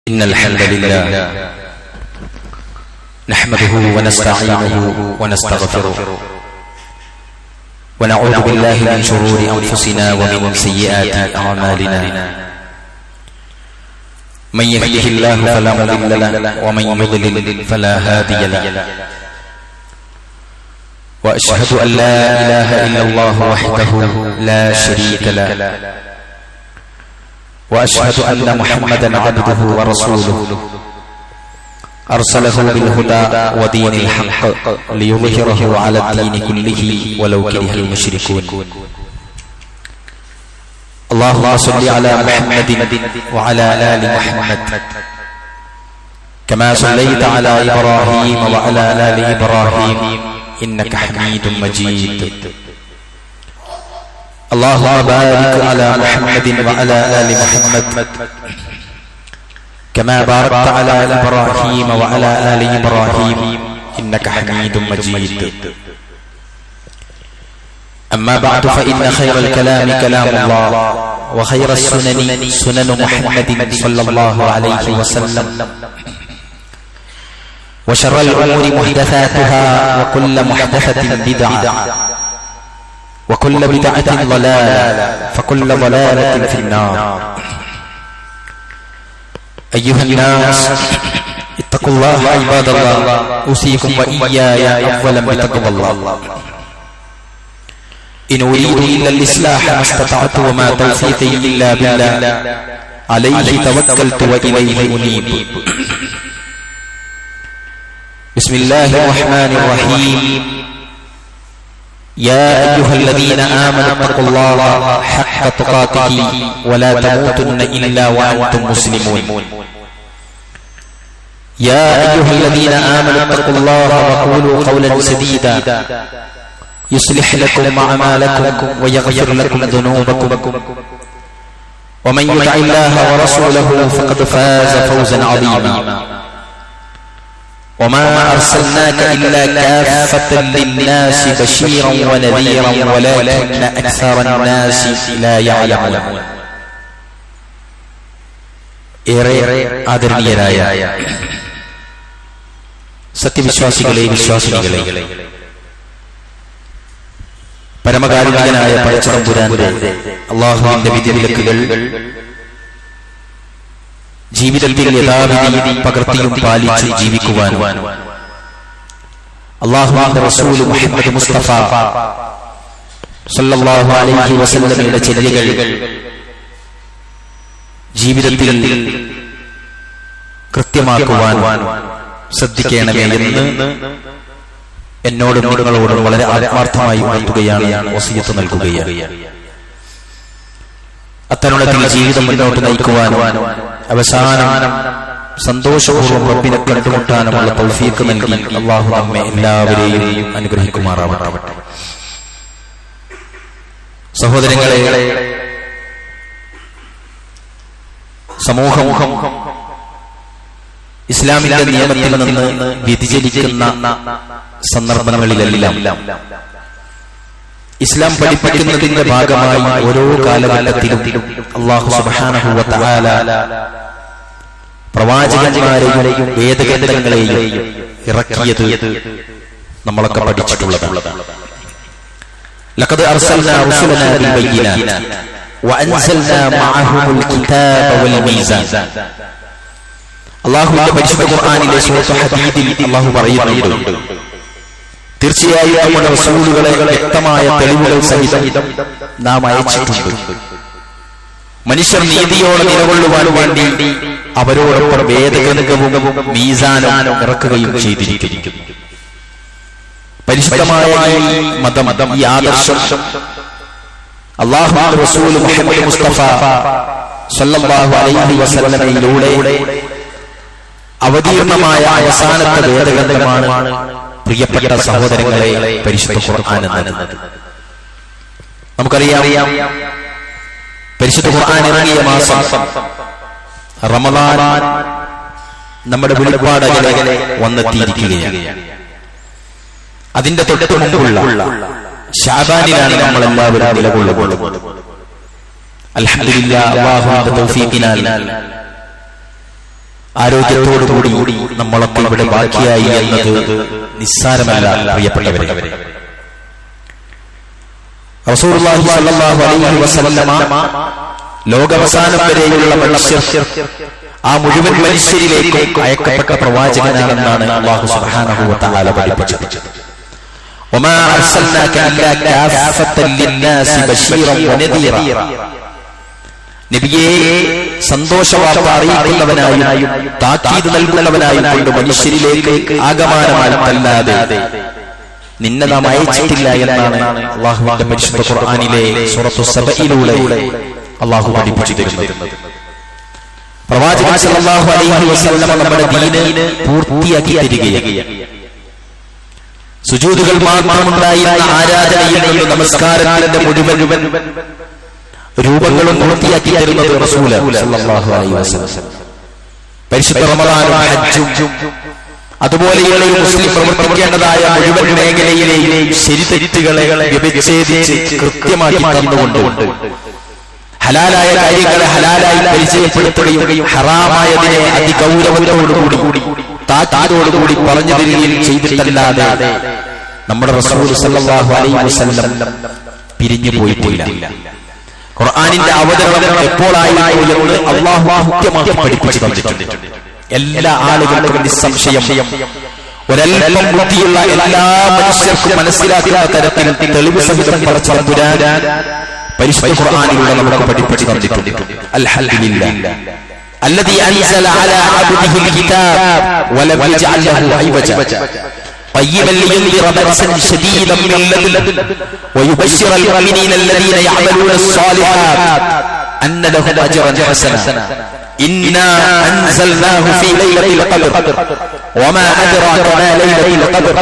إن الحمد لله نحمده ونستعينه ونستغفره ونعوذ بالله من شرور أنفسنا ومن سيئات أعمالنا من يهده الله فلا مضل له ومن يضلل فلا هادي له وأشهد أن لا إله إلا الله وحده لا شريك له وأشهد أن محمدا عبده ورسوله أرسله بالهدى ودين الحق ليظهره على الدين كله ولو كره المشركون اللهم صل على محمد وعلى آل محمد كما صليت على إبراهيم وعلى آل إبراهيم إنك حميد مجيد اللهم بارك على محمد وعلى آل محمد كما باركت على إبراهيم وعلى آل إبراهيم إنك حميد مجيد أما بعد فإن خير الكلام كلام الله وخير السنن سنن محمد صلى الله عليه وسلم وشر الأمور محدثاتها وكل محدثة بدعة وكل بدعة ضلالة فكل ضلالة في النار أيها الناس اتقوا الله عباد الله أوصيكم وإياي أولا بتقوى الله إن أريد إلا الإصلاح ما استطعت وما توفيقي إلا بالله عليه توكلت وإليه أنيب بسم الله الرحمن الرحيم يا أيها الذين آمنوا اتقوا الله حق تقاته ولا تموتن إلا وأنتم مسلمون يا أيها الذين آمنوا اتقوا الله وقولوا قولا سديدا يصلح لكم أعمالكم ويغفر لكم ذنوبكم ومن يطع الله ورسوله فقد فاز فوزا عظيما وما أرسلناك إلا كافة للناس بشيرا ونذيرا ولكن أكثر الناس لا يعلمون ആദരണീയരായ സത്യവിശ്വാസികളെ വിശ്വാസിനികളെ പരമകാരുണികനായ പടച്ചതമ്പുരാന്റെ അല്ലാഹുവിന്റെ വിധിവിലക്കുകൾ ജീവിതത്തിൽ യഥാവിധി പകർത്തിയും പാലിച്ചും ജീവിക്കുവാനും അല്ലാഹുവിന്റെ റസൂൽ മുഹമ്മദ് മുസ്തഫ സല്ലല്ലാഹു അലൈഹി വസല്ലമയുടെ ചര്യകൾ ജീവിതത്തിൽ കൃത്യമാക്കുവാൻ ശ്രദ്ധിക്കണമേ എന്ന് എന്നോടും നിങ്ങളോടും വളരെ ആത്മാർത്ഥമായി ഉണർത്തുകയാണ്, വസിയത്ത് നൽകുകയാണ്. അത്തരുണത്തിൽ ജീവിതം മുന്നോട്ട് നയിക്കുവാനും അവസാനം സന്തോഷപൂർവ്വം റബ്ബിനെ കണ്ടുമുട്ടാനുമുള്ള തൗഫീഖ് നൽകി അല്ലാഹു നമ്മെ എല്ലാവരെയും അനുഗ്രഹിക്കുമാറാവട്ടെ. സഹോദരങ്ങളെ, സമൂഹം ഇസ്ലാമിന്റെ നിയമത്തിൽ നിന്ന് വ്യതിചലിക്കുന്ന സന്ദർഭങ്ങളിലെല്ലാം ഇസ്ലാം പഠിപ്പിക്കുന്നതിന്റെ ഭാഗമായി ഓരോ കാലഘട്ടത്തിലും അല്ലാഹു സുബ്ഹാനഹു വ തആല പ്രവാചകന്മാരെയും വേദഗ്രന്ഥങ്ങളെയും ഇറക്കിയത് നമ്മളൊക്കെ പഠിച്ചിട്ടുള്ളതാണ്. ലഖദ് അർസൽനാ റസൂലനാ ബിൽ ബയ്യിനാത്ത് വഅൻസൽനാ മഅഹുൽ കിതാബ വൽ മീസാൻ. അല്ലാഹുവിന്റെ പരിശുദ്ധ ഖുർആനിലെ സൂറത്തുൽ ഹദീദിൽ അല്ലാഹു പറയുന്നുണ്ട്, തീർച്ചയായും നമ്മുടെ റസൂലുകളെ വ്യക്തമായ തെളിവുകൾ സഹിതം നാം അയച്ചിട്ടുണ്ട്. മനുഷ്യർ നീതിയോടെ നിലകൊള്ളുവാൻ വേണ്ടി അവരോടൊപ്പം വേദഗ്രന്ഥവും മീസാനും ഇറക്കുകയും ചെയ്തിരിക്കുന്നു. പരിശുദ്ധമായ ഈ മതം, ഈ ആദർശം അല്ലാഹുവിന്റെ റസൂൽ മുഹമ്മദ് മുസ്തഫ സല്ലല്ലാഹു അലൈഹി വസല്ലമയിലൂടെ അവതീർണമായ അവസാനത്തെ വേദഗ്രന്ഥമാണ് പ്രിയപ്പെട്ട സഹോദരങ്ങളെ പരിശുദ്ധ ഖുർആൻ എന്നത്. നമുക്കറിയാം, പരിശുദ്ധ ഖുർആൻ ഇറങ്ങിയ മാസം റമദാൻ നമ്മുടെ വെളിപ്പാടുകളെ വന്നെത്തിയിരിക്കുകയാണ്. അതിന്റെ തൊട്ട് മുമ്പുള്ള ശഅബാനിലാണ് നമ്മൾ എല്ലാവരും നിലകൊള്ളുന്നത്. അൽഹംദുലില്ലാഹ്, അല്ലാഹുവിന്റെ തൗഫീഖിനാൽ ആരോഗ്യത്തോടുകൂടി നമ്മളൊക്കെ ഇവിടെ ബാക്കിയായി എന്നത് നിസ്സാരമല്ല പ്രിയപ്പെട്ടവരെ. റസൂലുള്ളാഹി സ്വല്ലല്ലാഹു അലൈഹി വസല്ലമ ലോകാവസാനം വരെയുള്ള മനുഷ്യർ ആ മുഴുവൻ മനുഷ്യരിലേക്ക് അയക്കപ്പെട്ട പ്രവാചകനാണെന്നാണ് അല്ലാഹു സുബ്ഹാനഹു വ തആല പഠിപ്പിച്ചത്. വമാ അർസൽനാക ഇല്ലാ കാഫത്തൻ ലിന്നാസി ബശീറൻ വനദീറ. നബിയെ സന്തോഷവാർത്ത അറിയിക്കുന്നവനായും താക്കീത് നൽകുന്നവനായും കൊണ്ട് മനുഷ്യരിലേക്ക് ആഗമനമാലല്ലാതെ നിന്നെ നാം അയച്ചിട്ടില്ല എന്നാണ് അല്ലാഹുവിന്റെ പരിശുദ്ധ ഖുർആനിലെ സൂറത്തു സബയിലൂടെ അല്ലാഹു പഠിപ്പിച്ചു തരുന്നത്. പ്രവാചകൻ സല്ലല്ലാഹു അലൈഹി വസല്ലം നമ്മുടെ ദീന് പൂർത്തിയാക്കി തരികയാണ്. സുജൂദുകൾ മാത്രമുണ്ടായിരുന്ന ആരാധനയിൽ നിന്ന് നമസ്കാരത്തിന്റെ മുഴുവൻ രൂപങ്ങളും പൂർത്തിയാക്കി തരുന്നത് റസൂൽ സല്ലല്ലാഹു അലൈഹി വസല്ലം. പരിശുദ്ധ റമളാനും ഹജ്ജും അതുപോലെയുള്ള മുസ്ലിം പ്രവർത്തിക്കേണ്ടതായ മുഴുവൻ മേഖലയിലെയും ശരിതെറ്റുകളെ വിഭജിച്ച് കൃത്യമാക്കി തന്നുകൊണ്ട് ഹലാലായ കാര്യങ്ങളെ ഹലാലായി പരിചയപ്പെടുത്തുകയും ഹറാമായതിനെ അതിഗൗരവത്തോടുകൂടി താക്കീതോടുകൂടി പറഞ്ഞു തരികയും ചെയ്തിട്ടല്ലാതെ നമ്മുടെ റസൂൽ സല്ലല്ലാഹു അലൈഹി വസല്ലം പിരിഞ്ഞു പോയിട്ടില്ല. ഖുർആനിന്റെ അവതരണം എപ്പോഴായിരുന്നു എന്ന് അല്ലാഹു കൃത്യമായി പഠിപ്പിച്ചു തന്നിട്ടുണ്ട്. എല്ലാ ആളുകൾക്കും നിസ്സംശയം ഒരൽപ്പം ബുദ്ധിയുള്ള എല്ലാ മനുഷ്യർക്കും മനസ്സിലാക്കുന്ന തരത്തിൽ തെളിവ് സഹിതം പടച്ച ഖുർആൻ പരിശുദ്ധ ഖുർആനിലൂടെ നമുക്ക് പഠിപ്പിച്ചു തന്നിട്ടുണ്ട്. അൽഹംദുലില്ലാഹ് الذي أنزل على عبده الكتاب ولم يجعل له عوجا قيما لينذر بأسا شديدا من لدنه ويبشر المؤمنين الذين يعملون الصالحات أن لهم أجرا حسنا إنا أنزلناه في ليلة القدر وما أدراك ما ليلة القدر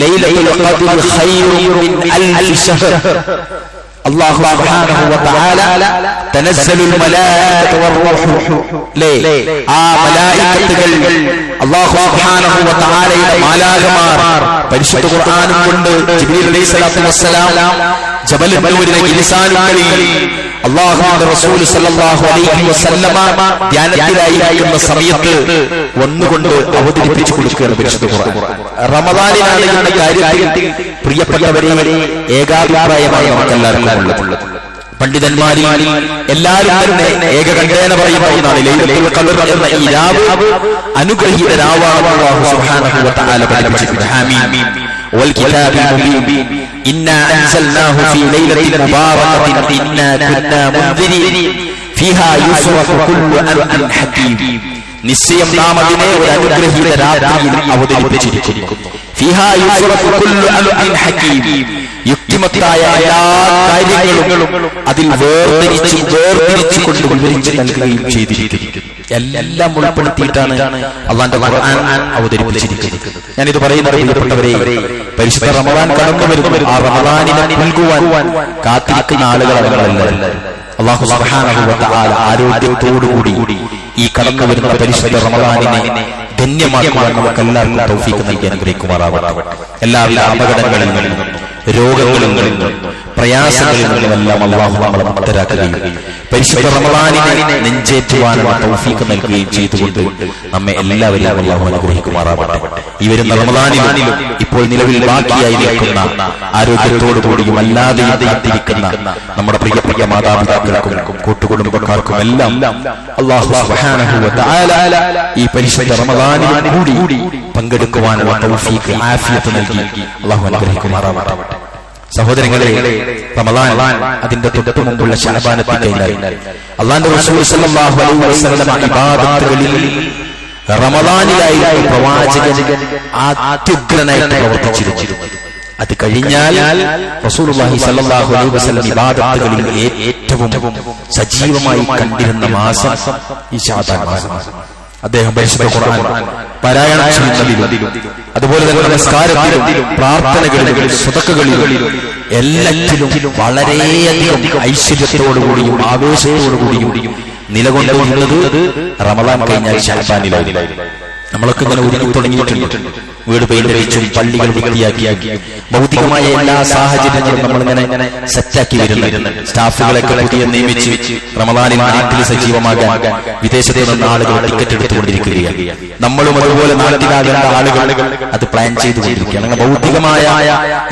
ليلة القدر خير من 1000 شهر الله سبحانه وتعالى تنزل الملائكة والروح ملائكتകൾ അല്ലാഹു സുബ്ഹാനഹു വ തആലയുടെ മാലാഖമാർ പരിശുദ്ധ ഖുർആനും കൊണ്ട് ജിബ്രീൽ അലൈഹിസ്സലാത്തു വസ്സലാം ജബൽ നൂരിലെ ഇൻസാനുകളിൽ അല്ലാഹുവിന്റെ റസൂൽ സല്ലല്ലാഹു അലൈഹി വസല്ലമ ധ്യാനത്തിലായിരിക്കുന്ന സമയത്ത് ഒന്നുകൊണ്ട് അവതരിപ്പിച്ചു കൊടുക്കുകയാണ് പരിശുദ്ധ ഖുർആൻ. റമദാനിലാണ് എന്ന കാര്യത്തിൽ പ്രിയപ്പെട്ടവരെ ഏകാഭിപ്രായമായി നമുക്കെല്ലാവർക്കും ഉള്ളത്. പണ്ഡിതന്മാരിൽ എല്ലാവരും ഏകകണ്ഠേന പറയുന്നതാണ് ലൈലത്തുൽ ഖദർ എന്ന ഈ രാവ് അനുഗ്രഹീത രാവാണ് അല്ലാഹു സുബ്ഹാനഹു വ തആല പഠിപ്പിച്ചിട്ടുണ്ട്. ഹാമീം വൽ കിതാബിൽ മുബീൻ ഇന്നാ അൻസൽനാഹു ഫീ ലൈലത്തിൻ മുബാറകത്തിൻ ഇന്നാ കുന്നാ മുൻദിരീൻ ഫീഹാ യുഫ്റഖു കുല്ലു അംരിൻ ഹകീം. നിശ്ചയം നാം അതിനെ ഒരു അനുഗ്രഹീത രാത്രിയിൽ അവതരിപ്പിച്ചിരിക്കുന്നു. ഫീഹാ യുഫ്റഖു കുല്ലു അംരിൻ ഹകീം. യുക്തിമത്തായ എല്ലാ കാര്യങ്ങളും അതിൽ വേർതിരിച്ചു കൊണ്ട് വിവരിച്ച് നൽകുകയും ചെയ്തിരിക്കുന്നു. എല്ലാം ഉൾപ്പെടുത്തിയിട്ടാണ് അല്ലാഹുവിന്റെ ഖുർആൻ അവതരിപ്പിച്ചിരിക്കുന്നത്. ഞാനിത് പറയുന്നത് പ്രിയപ്പെട്ടവരെ, പരിശുദ്ധ റമദാൻ കടന്നു വരുന്നു. ആ റമദാനിനെ നൽകുവാൻ കാത്തിരിക്കുന്ന ആളുകളല്ല. അല്ലാഹു സുബ്ഹാനഹു വ തആല ആരോഗ്യത്തോടുകൂടി ഈ കടന്നു വരുന്ന പരിശുദ്ധ റമദാനിനെ ധന്യമാക്കുവാൻ നമുക്കെല്ലാവർക്കും തൗഫീഖ് നൽകി അനുഗ്രഹിക്കുമാറാവട്ടെ. എല്ലാവിധ അപകടങ്ങളിൽ നിന്നും രോഗങ്ങളിൽ നിന്നും പ്രയാസങ്ങളിൽ നിന്നുമെല്ലാം അല്ലാഹു നമ്മളെ മുക്തരാക്കുകയും പരിശുദ്ധ റമദാനിനെ നെഞ്ചേറ്റുവാനുള്ള തൗഫീഖ് നൽകുകയും ചെയ്തുകൊണ്ട് നമ്മെ എല്ലാവരെയും അല്ലാഹു അനുഗ്രഹിക്കുമാറാവട്ടെ. ഈ വരുന്ന റമദാനിലും ഇപ്പോൾ നിലവിൽ ബാക്കിയായി നിൽക്കുന്ന ആരോഗ്യത്തോടുകൂടിയും അല്ലാതെ കാത്തിരിക്കുന്ന നമ്മുടെ പ്രിയപ്പെട്ട മാതാപിതാക്കൾക്കും കൂട്ടുകുടുംബക്കാർക്കും എല്ലാം അല്ലാഹു സുബ്ഹാനഹു വ തആല ഈ പരിശുദ്ധ റമദാനിൽ കൂടി പങ്കെടുക്കുവാനുള്ള തൗഫീഖ് ആഫിയത്ത് നൽകി അല്ലാഹു അനുഗ്രഹിക്കുമാറാവട്ടെ. സഹോദരങ്ങളെ, റമദാൻ അതിന്റെ തൊട്ടു മുമ്പുള്ള ശഅബാനെത്തിക്കഴിഞ്ഞാൽ അല്ലാഹുവിന്റെ റസൂൽ സല്ലല്ലാഹു അലൈഹി വസല്ലം ഇബാദത്തുകളിൽ റമദാനിലായിരുന്നു പ്രവാചകൻ അത്യുഗ്രനായിട്ട് പ്രവർത്തിച്ചിരുന്നത്. അത് കഴിഞ്ഞാൽ റസൂലുള്ളാഹി സ്വല്ലല്ലാഹു അലൈഹി വസല്ലം ഇബാദത്തുകളിൽ ഏറ്റവും സജീവമായി കണ്ടിരുന്ന മാസം ഈ ശഅബാൻ മാസമാണ്. അദ്ദേഹം പരിശുദ്ധ ഖുർആൻ പാരായണം ചെയ്യുന്നതിലും അതുപോലെ തന്നെ നമസ്കാരത്തിലും പ്രാർത്ഥനകളിലും സദഖകളിലും എല്ലാറ്റിലും വളരെയധികം ഐശ്വര്യത്തോടുകൂടിയും ആവേശത്തോടുകൂടിയും നിലകൊണ്ടിരുന്നത് റമദാൻ കഴിഞ്ഞാൽ ശഅബാനിലായിരുന്നു. നമ്മളൊക്കെ ഇങ്ങനെ ഒരുങ്ങി തുടങ്ങിയിട്ടുണ്ട്. വീട് പെയിന്റടിച്ചും പള്ളികൾ വൃത്തിയാക്കി ഭൗതികമായ എല്ലാ സാഹചര്യങ്ങളും നമ്മളിങ്ങനെ സെറ്റാക്കി വരുന്നുണ്ട്. സ്റ്റാഫുകളൊക്കെ പുതിയ നിയമിച്ച് റമദാനിൽ നാട്ടിൽ സജീവമാകാൻ വിദേശത്ത് നിന്ന് ആളുകൾ ടിക്കറ്റ് എടുത്തുകൊണ്ടിരിക്കുകയാണ്. നമ്മളും അതുപോലെ നാട്ടിലാകേണ്ട ആളുകൾ അത് പ്ലാൻ ചെയ്തുകൊണ്ടിരിക്കുകയാണ്. അങ്ങനെ ഭൗതികമായ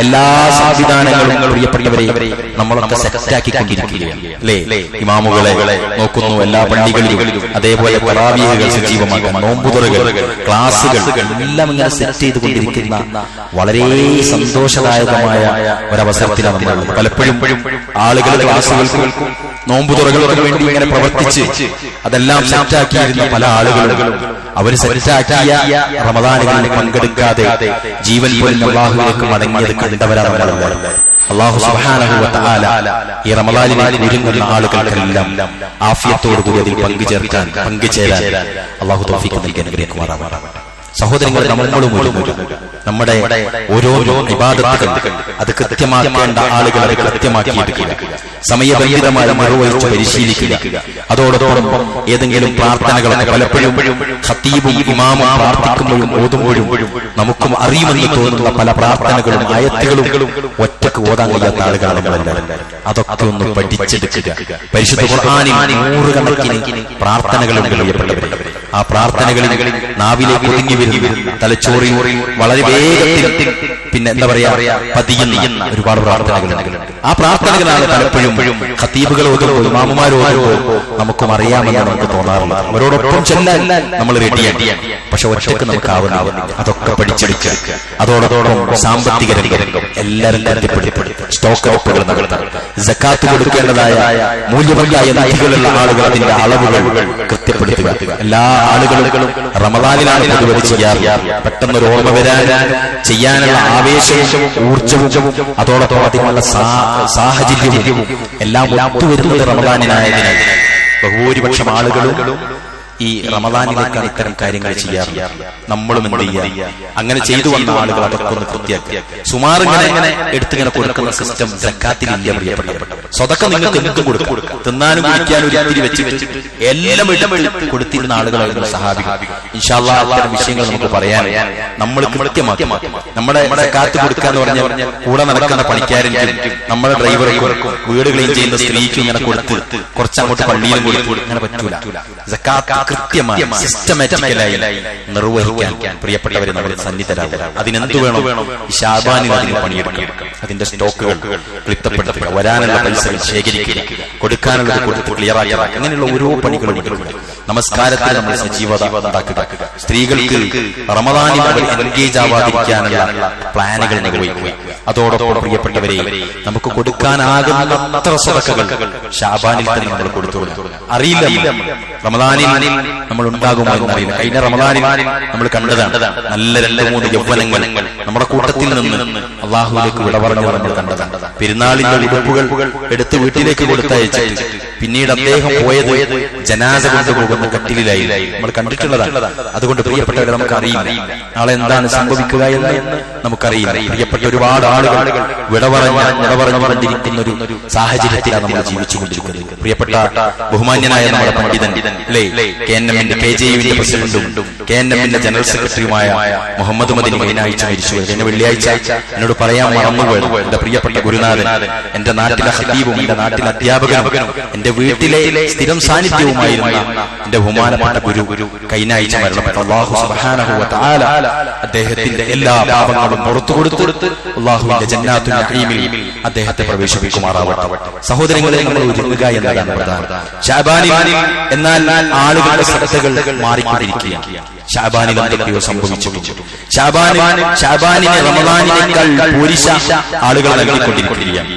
എല്ലാ സംവിധാനങ്ങളും പ്രിയപ്പെട്ടവരെ നമ്മളൊക്കെ സെറ്റാക്കിക്കൊണ്ടിരിക്കുകയാണ് അല്ലേ? ഇമാമുകളെ നോക്കുന്നു എല്ലാ പള്ളികളിലും, അതേപോലെ തറാവീഹുകൾ സജീവമാക്കാൻ, നോമ്പുതുറകൾ, ക്ലാസുകൾ എല്ലാം ഇങ്ങനെ സെറ്റ് ചെയ്തുകൊണ്ടിരിക്കുന്ന വളരെ സന്തോഷദായകമായ ഒരവസരത്തിലാണ് നമ്മൾ. പലപ്പോഴും ആളുകൾ ക്ലാസുകൾക്കും നോമ്പുതുറകൾക്ക് വേണ്ടി ഇങ്ങനെ പ്രവർത്തിച്ച് അതെല്ലാം സെറ്റാക്കിയിരുന്ന പല ആളുകളും അവർ സെറ്റാക്കിയ റമദാനുകളിൽ പങ്കെടുക്കാതെ ജീവൻ പോലും അല്ലാഹുവിലേക്ക് മടങ്ങിയത് കണ്ടവരാണ്. അല്ലാഹു സുബ്ഹാനഹു വ തആല ഈ റമദാനിൽ ഒരുങ്ങുന്ന ആളുകൾക്കെല്ലാം ആഫിയത്തോടുകൂടി അതിൽ പങ്കുചേരാൻ അല്ലാഹു തൗഫീഖ് നൽകി അനുഗ്രഹിക്കുമാറാവട്ടെ. സഹോദരങ്ങൾ, നമ്മളും നമ്മുടെ ഓരോ ഇബാദത്തുകൾ അത് കൃത്യമാക്കേണ്ട ആളുകൾ അത് കൃത്യമാക്കിയെടുക്കുക, സമയബന്ധിതമായി നിർവഹിച്ച് പരിശീലിക്കുക. അതോടൊപ്പം ഏതെങ്കിലും പ്രാർത്ഥനകളൊക്കെ പലപ്പോഴും ഖത്തീബും ഇമാമും പ്രാർത്ഥിക്കുമ്പോഴും ഓതുമ്പോഴും നമുക്കും അറിയുമെന്ന് തോന്നുന്ന പല പ്രാർത്ഥനകളും ആയത്തുകളും ഒറ്റക്ക് ഓതാൻ കഴിയാത്ത ആളുകളാണ് നമ്മളെല്ലാം. അതൊക്കെ ഒന്ന് പഠിച്ചെടുക്കുക. പരിശുദ്ധ ഖുർആനിൽ നൂറുകണക്കിന് പ്രാർത്ഥനകളുണ്ട് പ്രിയപ്പെട്ടവരെ. ആ പ്രാർത്ഥനകളിൽ നാവിലേക്ക് ഒതുങ്ങി വരുന്ന, തലച്ചോറിൽ വളരെ വേഗത്തിൽ പിന്നെ എന്താ പറയാ പതിയുന്ന ഒരുപാട് പ്രാർത്ഥനകളുണ്ട്. ആ പ്രാർത്ഥനകളാണ് പലപ്പോഴും ഖത്തീബുകൾ ഓതുമ്പോൾ, ഇമാമുമാർ ഓതുമ്പോൾ നമുക്കും അറിയാമെന്ന് നമുക്ക് തോന്നാറുണ്ട്. അവരോടൊപ്പം ചെല്ലാൻ നമ്മൾ റെഡിയാണ്, പക്ഷെ ഒറ്റക്ക് നമുക്ക് ആവുന്നില്ല. അതൊക്കെ പഠിച്ചെടുക്കുക. അതോടൊപ്പം സാമ്പത്തിക രംഗം എല്ലാവരും കരുത്തിപ്പെടുത്തി സ്റ്റോക്ക് ഔട്ടുകൾ നടത്താം. സക്കാത്ത് കൊടുക്കേണ്ടതായ മൂല്യവത്തായ നിധികളുള്ള ആളുകൾ അതിന്റെ അളവുകൾ കൃത്യപ്പെടുത്തുക. എല്ലാ ആളുകളും റമദാനിലാണ് പൊതുവരെ ചെയ്യാറ്. പെട്ടെന്നൊരു ഓർമ്മ വരാൻ ചെയ്യാനുള്ള ആവേശവും ഊർജവും അതോടൊപ്പം അതിനുള്ള സാഹചര്യവും എല്ലാം ഒത്തുവരുന്നത് റമദാനിനായതിനാൽ ബഹുഭൂരിപക്ഷം ആളുകളും ഈ റമദാനിലേക്കാണ് ഇത്തരം കാര്യങ്ങൾ ചെയ്യാറ്. നമ്മളും എന്ത് ചെയ്യുക? അങ്ങനെ ചെയ്തു വന്ന ആളുകൾ അതൊക്കെ ഒന്ന് കൃത്യമാക്കുക. സുമാർ ഇങ്ങനെ എടുത്തിങ്ങനെ കൊടുക്കുന്ന സിസ്റ്റം സക്കാത്തിലില്ല പ്രിയപ്പെട്ടവർ. സ്വതക്ക നിങ്ങൾക്ക് എന്തും കൊടുക്കാം. തിന്നാനും കുടിക്കാനും ഒരിത്തിരി വെച്ച് എല്ലാം കൊടുത്തിരുന്ന ആളുകളായിരുന്നു സഹാബികൾ. ഇൻഷാ അല്ലാഹ് അത്തരം വിഷയങ്ങൾ നമുക്ക് പറയാൻ നമ്മൾ കൃത്യമാക്കി. നമ്മുടെ സക്കാത്ത് കൊടുക്കാന്ന് പറഞ്ഞാൽ കൂടെ നടക്കുന്ന പണിക്കാരനും നമ്മുടെ ഡ്രൈവർക്കും വീട് ക്ലീൻ ചെയ്യുന്ന സ്ത്രീക്കും ഇങ്ങനെ കൊടുത്ത് കുറച്ചങ്ങോട്ട് പള്ളിയിലും കൊടുത്ത് അങ്ങനെ പറ്റൂല. സക്കാത്ത് കൃത്യമായി സിസ്റ്റമാറ്റിക്കലായി നിർവഹിക്കാൻ പ്രിയപ്പെട്ടവരെ നമ്മൾ സന്നിധരാകുക. അതിനെന്ത് വേണം? ഈ ശഅബാനിൽ അതിന് പണിയെടുക്കണം. അതിന്റെ സ്റ്റോക്കുകൾ ക്ലിപ്തപ്പെടുത്തുക, വരാനുള്ള പൈസകൾ ശേഖരിക്കുക, കൊടുക്കാനുള്ളത് കൊടുത്ത് ക്ലിയറാക്കുക. അങ്ങനെയുള്ള ഓരോ പണികളും എടുക്കുക. നമസ്കാരത്തിൽ നമ്മൾ സജീവത ഉണ്ടാക്കുക. സ്ത്രീകൾക്ക് റമദാനിൽ അവർ എൻഗേജ് ആവാതിരിക്കാനുള്ള പ്ലാനുകൾ നിർവഹിക്കുക. അതോടൊപ്പം പ്രിയപ്പെട്ടവരെ നമുക്ക് കൊടുക്കാനാകുന്ന അത്ര സ്വതക്കകൾ ശഅബാനിൽ തന്നെ നമ്മൾ കൊടുത്തു. അറിയില്ല റമദാനിൽ നമ്മൾ ഉണ്ടാകുമോ എന്നറിയില്ല. കഴിഞ്ഞ റമദാനിൽ നമ്മൾ കണ്ടതാണ് നല്ല 2-3 യൗവനങ്ങൾ നമ്മുടെ കൂട്ടത്തിൽ നിന്ന് അള്ളാഹുവിലേക്ക് വിട പറഞ്ഞവർ നമ്മൾ കണ്ടതാണ്. പെരുന്നാളിന്റെ ഉടുപ്പുകൾ എടുത്ത് വീട്ടിലേക്ക് കൊടുത്തയച്ചിട്ട് പിന്നീട് അദ്ദേഹം പോയത് ജനാസ കൊണ്ടുപോകുന്ന കട്ടിലായി നമ്മൾ കണ്ടിട്ടുള്ളതാണ്. അതുകൊണ്ട് പ്രിയപ്പെട്ടവരെ നമുക്കറിയില്ല നാളെ എന്താണ് സംഭവിക്കുക എന്ന് നമുക്കറിയില്ല. പ്രിയപ്പെട്ട ഒരുപാട് ആളുകൾ വിട പറഞ്ഞിരിക്കുന്ന ഒരു സാഹചര്യത്തിലാണ് നമ്മൾ ജീവിച്ചുകൊണ്ടിരിക്കുന്നത്. പ്രിയപ്പെട്ട ബഹുമാന്യനായ നമ്മുടെ പണ്ഡിതൻ അല്ലേ, KNMന്റെ KJUവിന്റെ പ്രസിഡന്റും KNMന്റെ ജനറൽ സെക്രട്ടറിയുമായ മുഹമ്മദ് മദനി കഴിഞ്ഞാഴ്ച മരിച്ചു. കഴിഞ്ഞ വെള്ളിയാഴ്ച എന്നോട് പറയാൻ മറന്നുപോയത് എന്റെ പ്രിയപ്പെട്ട ഗുരുനാഥൻ, എന്റെ നാട്ടിലെ ഖതീബും എന്റെ നാട്ടിലെ അധ്യാപകനും എന്റെ വീട്ടിലെ സ്ഥിരം സാന്നിധ്യവുമായിരുന്ന എന്റെ ബഹുമാനപ്പെട്ട ഗുരു കഴിഞ്ഞാഴ്ച മരണപ്പെട്ട. അല്ലാഹു സുബ്ഹാനഹു വ തആല അദ്ദേഹത്തിന്റെ എല്ലാ പാപങ്ങളും പുറത്തു കൊടുത്ത് അല്ലാഹുവിന്റെ ജന്നാത്തുൽ നഈമിൽ അദ്ദേഹത്തെ പ്രവേശിപ്പിക്കുമാറാവട്ടെ. സഹോദരങ്ങളെ, നമ്മൾ ഒരുങ്ങുക എന്നതാണ് പ്രധാനം. ശഅബാനിൽ എന്നാൽ ആളുകളുടെ ശ്രദ്ധകൾ മാറിക്കൊണ്ടിരിക്കുകയാണ്. ശഅബാനിൽ എന്തൊക്കെയോ സംഭവിച്ചു. ശഅബാനിനെ റമദാനിനേക്കാൾ പൂരിശ ആളുകൾ നൽകിക്കൊണ്ടിരിക്കുകയാണ്.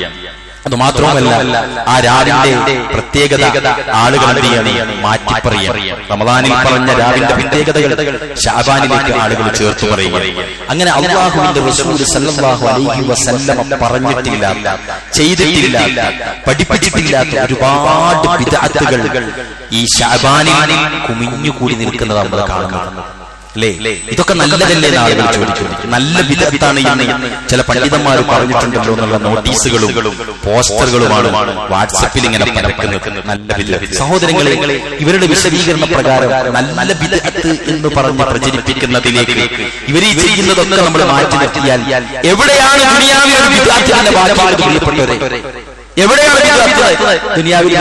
അത് മാത്രവുമല്ല, ആ രാവിന്റെ പ്രത്യേകത ആളുകൾ മാറ്റിപ്പറയാം. റമദാനിൽ പറഞ്ഞ രാവിന്റെ പ്രത്യേകതകൾ ശഅബാനിലേക്ക് ആളുകൾ ചേർത്ത് പറയുക. അങ്ങനെ അല്ലാഹുവിന്റെ റസൂൽ സല്ലല്ലാഹു അലൈഹി വസല്ലം പറഞ്ഞിട്ടില്ലാത്ത, ചെയ്തിട്ടില്ലാത്ത, പഠിപ്പിച്ചിട്ടില്ലാത്ത ഒരുപാട് ബിദ്അത്തുകൾ ഈ ശഅബാനിൽ കുമിഞ്ഞുകൂടി നിൽക്കുന്നത് നമ്മൾ കാണുന്നു. അല്ലേ? ഇതൊക്കെ നല്ലതല്ലേ എന്ന് ആളുകൾ ചോദിച്ചു. നല്ല ബിദ്അത്താണ് എന്ന് ചില പണ്ഡിതന്മാർ പറഞ്ഞിട്ടുണ്ടല്ലോ എന്നുള്ള നോട്ടീസുകളും പോസ്റ്ററുകളുമാണ് വാട്സപ്പിൽ ഇങ്ങനെ പരക്കുന്നത്. നല്ല ബിദ്അത്ത്. സഹോദരങ്ങളെ, ഇവരുടെ വിശദീകരണ പ്രകാരം നല്ല ബിദ്അത്ത് എന്ന് പറഞ്ഞ് പ്രചരിപ്പിക്കുന്നതിലേക്ക് ഇവർ ഈ ചെയ്യുന്നതൊക്കെ നമ്മൾ മാറ്റി നിർത്തിയാൽ എവിടെയാണ് ദുനിയാവിലെ ബിദ്അത്തിന്റെ വാക്യങ്ങൾ പ്രിയപ്പെട്ടവരെ? എവിടെയാണ് ദുനിയാവിൽ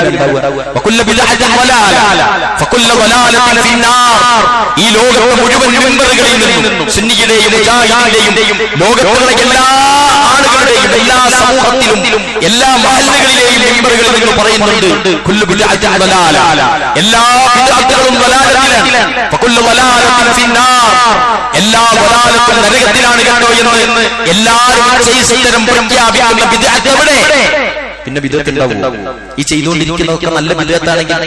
ഈ ലോകത്തെ മുഴുവൻ മെമ്പറുകളിൽ നിന്നും സുന്നിയുടെയും മുജാഹിദിന്റെയും ലോകത്തുള്ള എല്ലാ ആളുകളുടെയും എല്ലാ സമൂഹത്തിലും എല്ലാ മഹല്ലുകളിലെയും മെമ്പറുകളിൽ നിന്ന് പറയുന്നുണ്ട് കുല്ലു ബിദ്അത്തിൻ ദലാല, എല്ലാ ബിദ്അത്തുകളും ദലാലത്തിലാണ്. ഫകുല്ലു ദലാലത്തിൻ ഫിന്നാർ, എല്ലാ ദലാലത്തും നരകത്തിലാണ് കേട്ടോ എന്ന് എല്ലാവരും ചെയ്തരം പ്രഖ്യാപിക്കുന്ന ബിദ്അത്ത് എവിടെ? പിന്നെ ബിദ്അത്തുണ്ടാവും. ഈ ചെയ്തുകൊണ്ടിരിക്കുന്നതൊക്കെ നല്ല ബിദ്അത്താണെങ്കിൽ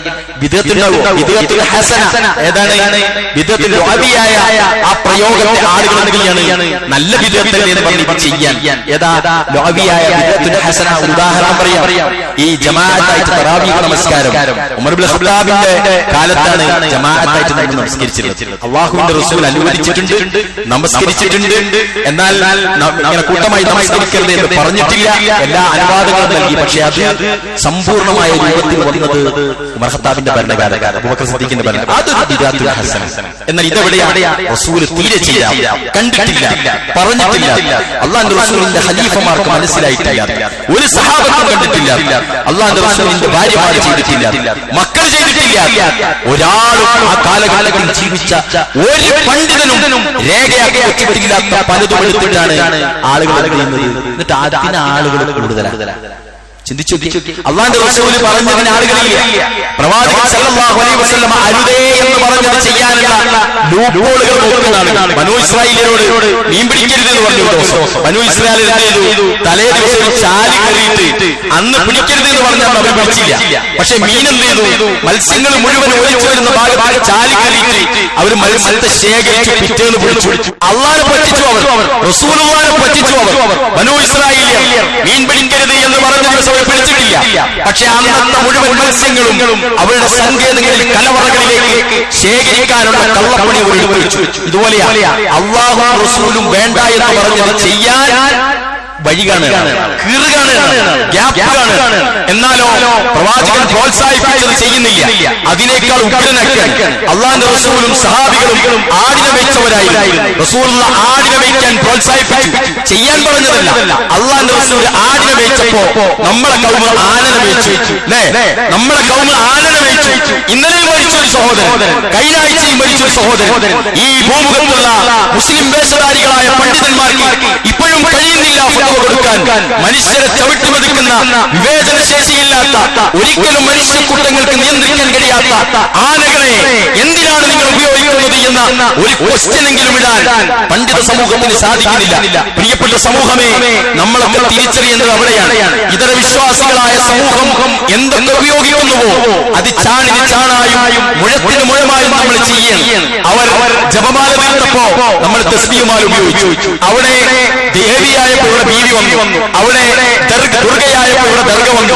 ബിദ്അത്തുണ്ടാവും. ബിദ്അത്തുൽ ഹസന ഏതാണ്? ബിദ്അത്തുൽ ലുഅബിയായ ആ പ്രയോഗത്തെ ആളുകൾ എന്താണ് നല്ല ബിദ്അത്ത് എന്ന് പറഞ്ഞ് ചെയ്യാൻ. ഏതാ ലുഅബിയായ ബിദ്അത്തുൽ ഹസന? ഉദാഹരണം പറയാം. ഈ ജമാഅത്തായിട്ട് തറാവീഹ് നമസ്കാരം ഉമർ ഇബ്നു ഖത്താബിന്റെ കാലത്താണ് ജമാഅത്തായിട്ട് നമ്മൾ നമസ്കരിച്ചിരുന്നത്. അല്ലാഹുവിന്റെ റസൂൽ അനുവദിച്ചിട്ടുണ്ട്, നമസ്കരിച്ചിട്ടുണ്ട്. എന്നാൽ ഇങ്ങനെ കൂട്ടമായി നമസ്കരിക്കരുത് എന്ന് പറഞ്ഞിട്ടില്ല. എല്ലാ അനുവാദങ്ങളും നൽകി. പക്ഷെ അത് സമ്പൂർണമായ രൂപത്തിൽ വന്നത് ഉമർ ഖത്താബിന്റെ ഭരണകാലത്താണ്, അബൂബക്കർ സിദ്ദീഖിന്റെ ഭരണം. അതൊരു ബിദ്അത്തുൽ ഹസന. എന്നാൽ ഇതെവിടെയാണ്? റസൂൽ തീരെ ചെയ്യാം, കണ്ടിട്ടില്ല, പറഞ്ഞിട്ടില്ല. അല്ലാഹുവിന്റെ റസൂലിന്റെ ഖലീഫമാർക്ക് മനസ്സിലായിട്ടില്ല, ഒരു സഹാബത്തും കണ്ടിട്ടില്ല, അല്ലാഹുവിന്റെ റസൂലിന്റെ ഭാര്യമാർ ചെയ്തിട്ടില്ല, മക്കൾ ചെയ്തിട്ടില്ല. ഒരാളും ആ കാലഘട്ടത്തിൽ ജീവിച്ച ഒരു പണ്ഡിതനും രേഖയാക്കി വെച്ചിട്ടില്ലാത്ത പലതും എടുത്തിട്ടാണ് ആളുകൾ ചെയ്യുന്നത്. എന്നിട്ട് അതിന് ആളുകൾ കൂടുതലാണ്. ചിന്തിച്ചു. അല്ലാഹുവിന്റെ റസൂൽ പറഞ്ഞതിന് ആളുകളില്ല. പ്രവാചകൻ സല്ലല്ലാഹു അലൈഹി വസല്ലം അരുതേ എന്ന് പറഞ്ഞത് ചെയ്യാനുള്ള ലൂപ്പോളുകൾ നോക്കുന്ന ആളുകൾ. ബനൂ ഇസ്രായേലിനോട് മീൻ പിടിക്കരുത് എന്ന് പറഞ്ഞു. ബനൂ ഇസ്രായേൽ തലേ ദിവസം ചാലി കയറിയിട്ട് അന്ന് പിടിക്കരുത് എന്ന് പറഞ്ഞാൽ അവർ പിടിച്ചില്ല. പക്ഷെ മീൻ എന്ത് ചെയ്തു? മത്സ്യങ്ങൾ മുഴുവൻ ഒളിച്ചു വരുന്ന ഭാഗത്ത് ചാലി കയറിയിട്ട് അവർ മത്സ്യത്തെ ശേഖരിച്ച് പിറ്റേന്ന് പിടിച്ചു. അള്ളാഹനെ പറ്റിച്ചു അവർ, റസൂലുള്ളാഹിനെ പറ്റിച്ചു അവർ. ബനൂ ഇസ്രായേലിയർ മീൻ പിടിക്കരുത് എന്ന് പറഞ്ഞ ദിവസം പിടിച്ചിട്ടില്ല. പക്ഷെ അന്നത്തെ മുഴുവൻ മത്സ്യങ്ങളും അവരുടെ സങ്കേതങ്ങളിൽ കലവറകളിലേക്ക് ശേഖരിക്കാനുള്ള കള്ളപ്പണി അവർ ഉപയോഗിച്ചു. ഇതുപോലെയാണ് അല്ലാഹുവും റസൂലും വേണ്ട എന്ന് പറഞ്ഞത് ചെയ്യാൻ വഴികാണ്, കീറുകാണ്, ഗ്യാപ്പ് കാണുകയാണ്. എന്നാലോ പ്രവാചകൻ പ്രോത്സാഹിപ്പിച്ചത് ചെയ്യുന്നില്ല. അതിനേക്കാൾ ഉഗ്രനൊക്കെ അള്ളാഹുവിന്റെ റസൂലും സഹാബികളും ആടിനെ വെച്ചവരായിരുന്നു. റസൂലുള്ള ആടിനെ വെക്കാൻ പ്രോത്സാഹിപ്പിച്ചു, ചെയ്യാൻ പറഞ്ഞതല്ല. അള്ളാഹുവിന്റെ റസൂൽ ആടിനെ വെച്ചപ്പോ നമ്മളെ കൗമ ആനനെ വെച്ചു. നമ്മളെ കൗമ ആനനെ വെച്ചു. ഇന്നലെയും മരിച്ചൊരു സഹോദരൻ, കഴിഞ്ഞാഴ്ചയും മരിച്ചൊരു സഹോദരൻ. ഈ ഭൂമുഖത്തുള്ള മുസ്ലിം വേഷധാരികളായ പണ്ഡിതന്മാർക്ക് ഇപ്പോഴും കഴിയുന്നില്ല കൊടുക്കാൻ. മനുഷ്യരെ ചവിട്ടി മതിക്കുന്ന വിവേചനശേഷിയില്ലാത്ത, ഒരിക്കലും മനുഷ്യക്കൂട്ടങ്ങൾക്ക് നിയന്ത്രിക്കാൻ കഴിയാത്ത ആനകളെ എന്തിനാണ് നിങ്ങൾ ഉപയോഗിക്കുന്നത് എന്ന ഒരു ക്വസ്റ്റ്യനെങ്കിലും ഇടാൻ പണ്ഡിത സമൂഹത്തിന് സാധിക്കുന്നില്ല. പ്രിയപ്പെട്ട സമൂഹമേ, നമ്മളൊക്കെ തിരിച്ചറിയേണ്ടത് അവിടെയാണ്. ഇതര വിശ്വാസികളായ സമൂഹം എന്തൊക്കെ ഉപയോഗിക്കുന്നുവോ അത് ചാണിന് ചാണായും മുഴത്തിന് മുഴമായും നമ്മൾ ചെയ്യണം. അവർ ജപമാല തീർത്തപ്പോ നമ്മൾ തസ്ബീഹുമാല ഉപയോഗിച്ചു. അവിടെ ദേവിയായപ്പോൾ ഇവിടെ ബീവി വന്നു, അവിടെ ദുർഗയായപ്പോൾ ഇവിടെ ദർഗ വന്നു.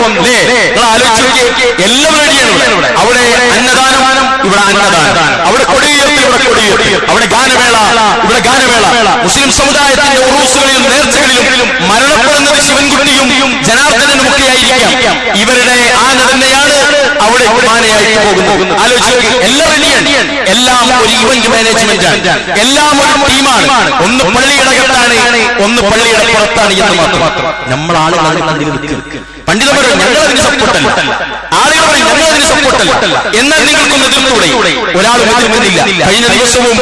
നിങ്ങൾ ആലോചിച്ച് എല്ലാം റെഡിയാണ്. അവിടെ അന്നദാനം, ഇവിടെ അന്നദാനം. അവിടെ കൊടിയുയർത്തി, ഇവിടെ കൊടിയുയർത്തി. അവിടെ ഗാനമേള, ഇവിടെ ഗാനമേള. മുസ്ലിം സമുദായത്തിന്റെ ഉറൂസുകളിലും നേർച്ചകളിലും മരണപ്പെടുന്നത് ശിവൻകുട്ടിയും ജനാർദ്ദനും ഒക്കെ ആയിരിക്കാം. ഇവരുടെ ആന തന്നെയാണ് അവിടെ മാനയായിട്ട് പോകുന്നത്. ആലോചിച്ച് എല്ലാം റെഡിയാണ്. എല്ലാം ഒരു ഇവന്റ് മാനേജ്മെന്റ്, എല്ലാം ഒരു ടീമാണ്. ഒന്ന് പള്ളിയുടെ അകത്താണ്, ഒന്ന് പള്ളിയുടെ പുറത്താണ് എന്ന് മാത്രം. നമ്മൾ ആളുകളാണ് അതിൽ നിൽക്കുക. പണ്ഡിതന്മാർ ഞങ്ങളതിന് സപ്പോർട്ടല്ല, ആളുകൾ പറയും ഞങ്ങളതിന് സപ്പോർട്ടല്ല. എന്നാൽ നിങ്ങൾക്കൊന്ന് എതിർത്തൂടെ? ഒരാൾ എതിർക്കുന്നില്ല. കഴിഞ്ഞ ദിവസവും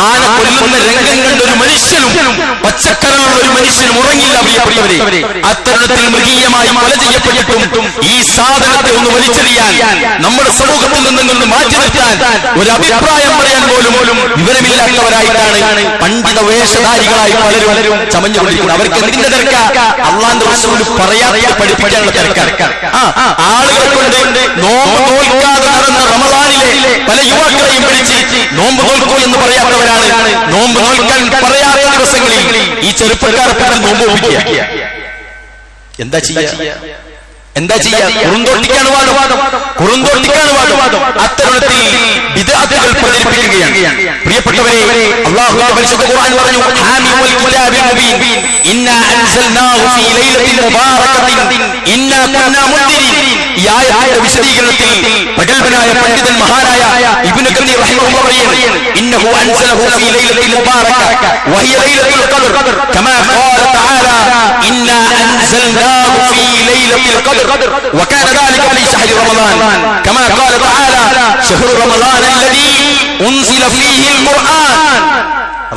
ആന കൊല്ലുന്ന രംഗം കണ്ട ഒരു മനുഷ്യനും പച്ചക്കറിയുള്ള ഒരു മനുഷ്യനും ഉറങ്ങില്ല. പ്രിയപ്പെട്ടവരെ, അത്തരത്തിൽ മൃഗീയമായി കൊല ചെയ്യപ്പെട്ടിട്ടും ഈ സാധനത്തെ ഒന്ന് വലിച്ചെറിയാൻ, നമ്മുടെ സമൂഹത്തിൽ നിന്നൊന്ന് മാറ്റി നിർത്താൻ, ഒരു അഭിപ്രായം പറയാൻ പോലും വിവരമില്ലാത്തവരായിട്ടാണ് പണ്ഡിത വേഷധാരികളായി പലരും ചമഞ്ഞുകൊണ്ടിരിക്കുന്നത്. അവർക്ക് എന്തിന്റെ തിരക്ക? അള്ളാഹുവിന്റെ റസൂൽ പറയാതെ പഠിപ്പിക്കാനുള്ള തിരക്കാണ്. ആളുകളെ കൊണ്ട് നോമ്പ് നോൽക്കാതെ നടന്ന റമളാനിലെ പല യുവാക്കളെയും പിടിച്ച് നോമ്പ് നോൽക്കൂ എന്ന് പറയാത്തവരാണ്. നോമ്പ് നോൽക്കാൻ പറയാത്ത ദിവസങ്ങളിൽ ഈ ചെറുപ്പക്കാരെ നോമ്പ് നോക്കിക്കുക. എന്താ ചെയ്യുക? കുറുന്തോട്ടിക്കാണ് വാദം. അത്തരത്തിൽ ബിദ്അത്തുകൾ പ്രചരിപ്പിക്കുകയാണ്. പ്രിയപ്പെട്ടവരെ, അല്ലാഹുവിന്റെ പരിശുദ്ധ ഖുർആൻ പറഞ്ഞു, ഹാമിൽ കിതാബിൽ മുബീൻ ഇന്നാ അൻസൽനാഹു ഫീ ലൈലത്തിൻ മുബാറകത്തിൻ ഇന്നാ കുന്നാ മുൻദിരീൻ. ഈ ആയത്തിന്റെ വിശദീകരണത്തിൽ പ്രഗൽഭനായ പണ്ഡിതൻ മഹാനായ ഇബ്നു കസീർ റഹിമഹുല്ലാഹു പറയുന്നു, ഇന്നഹു അൻസലഹു ഫീ ലൈലത്തിൽ മുബാറക വഹിയ ലൈലത്തുൽ ഖദ്ർ കമാ ഖാല തആല ഇന്നാ അൻസൽനാഹു ഫീ ലൈലത്തിൽ ഖദ്ർ വകാന ദാലിക ഫീ ശഹ്രി റമളാൻ കമാ ഖാല തആല ശഹ്റു റമളാൻ അല്ലദീ ഉൻസില ഫീഹിൽ ഖുർആൻ.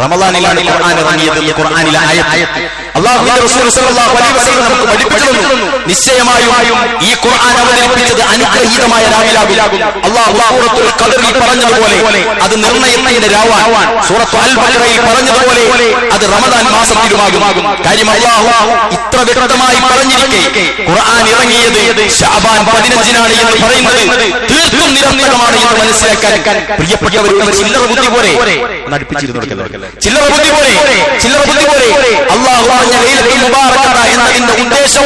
റമളാനിലാണ് ഖുർആൻ ഇറങ്ങിയത്. ഖുർആനിലെ ആയത്ത് അല്ലാഹുവിന്റെ റസൂൽ സ്വല്ലല്ലാഹു അലൈഹി വസല്ലം നമുക്ക് പഠിപ്പിച്ചു തന്നു. നിശ്ചയമായും ഈ ഖുർആൻ അവതരിപ്പിച്ചത് അനുഗ്രഹീതമായ രാവിലാകും. അല്ലാഹു സൂറത്തുൽ ഖദറിൽ പറഞ്ഞതുപോലെ അത് നിർണയത്തിന്റെ രാവാൻ. സൂറത്തുൽ അൽ ബഖറയിൽ പറഞ്ഞതുപോലെ അത് റമദാൻ മാസത്തിലുമാകും. കാര്യം അല്ലാഹു ഇത്ര വ്യക്തമായി പറഞ്ഞിരിക്കെ ഖുർആൻ ഇറങ്ങിയത് ശഅബാൻ 15-നാണ് എന്ന് പറയുന്നത് തീർത്തും നിരന്തരമാണ് എന്ന് മനസ്സിലാക്കാൻ പ്രിയപ്പെട്ടവരുടെ ചില്ലറ ബുദ്ധി പോലെ ചില്ലറ ബുദ്ധി പോലെ അല്ലാഹു പറഞ്ഞ ലൈലത്തുൽ മുബാറക എന്നതിന്റെ ഉദ്ദേശം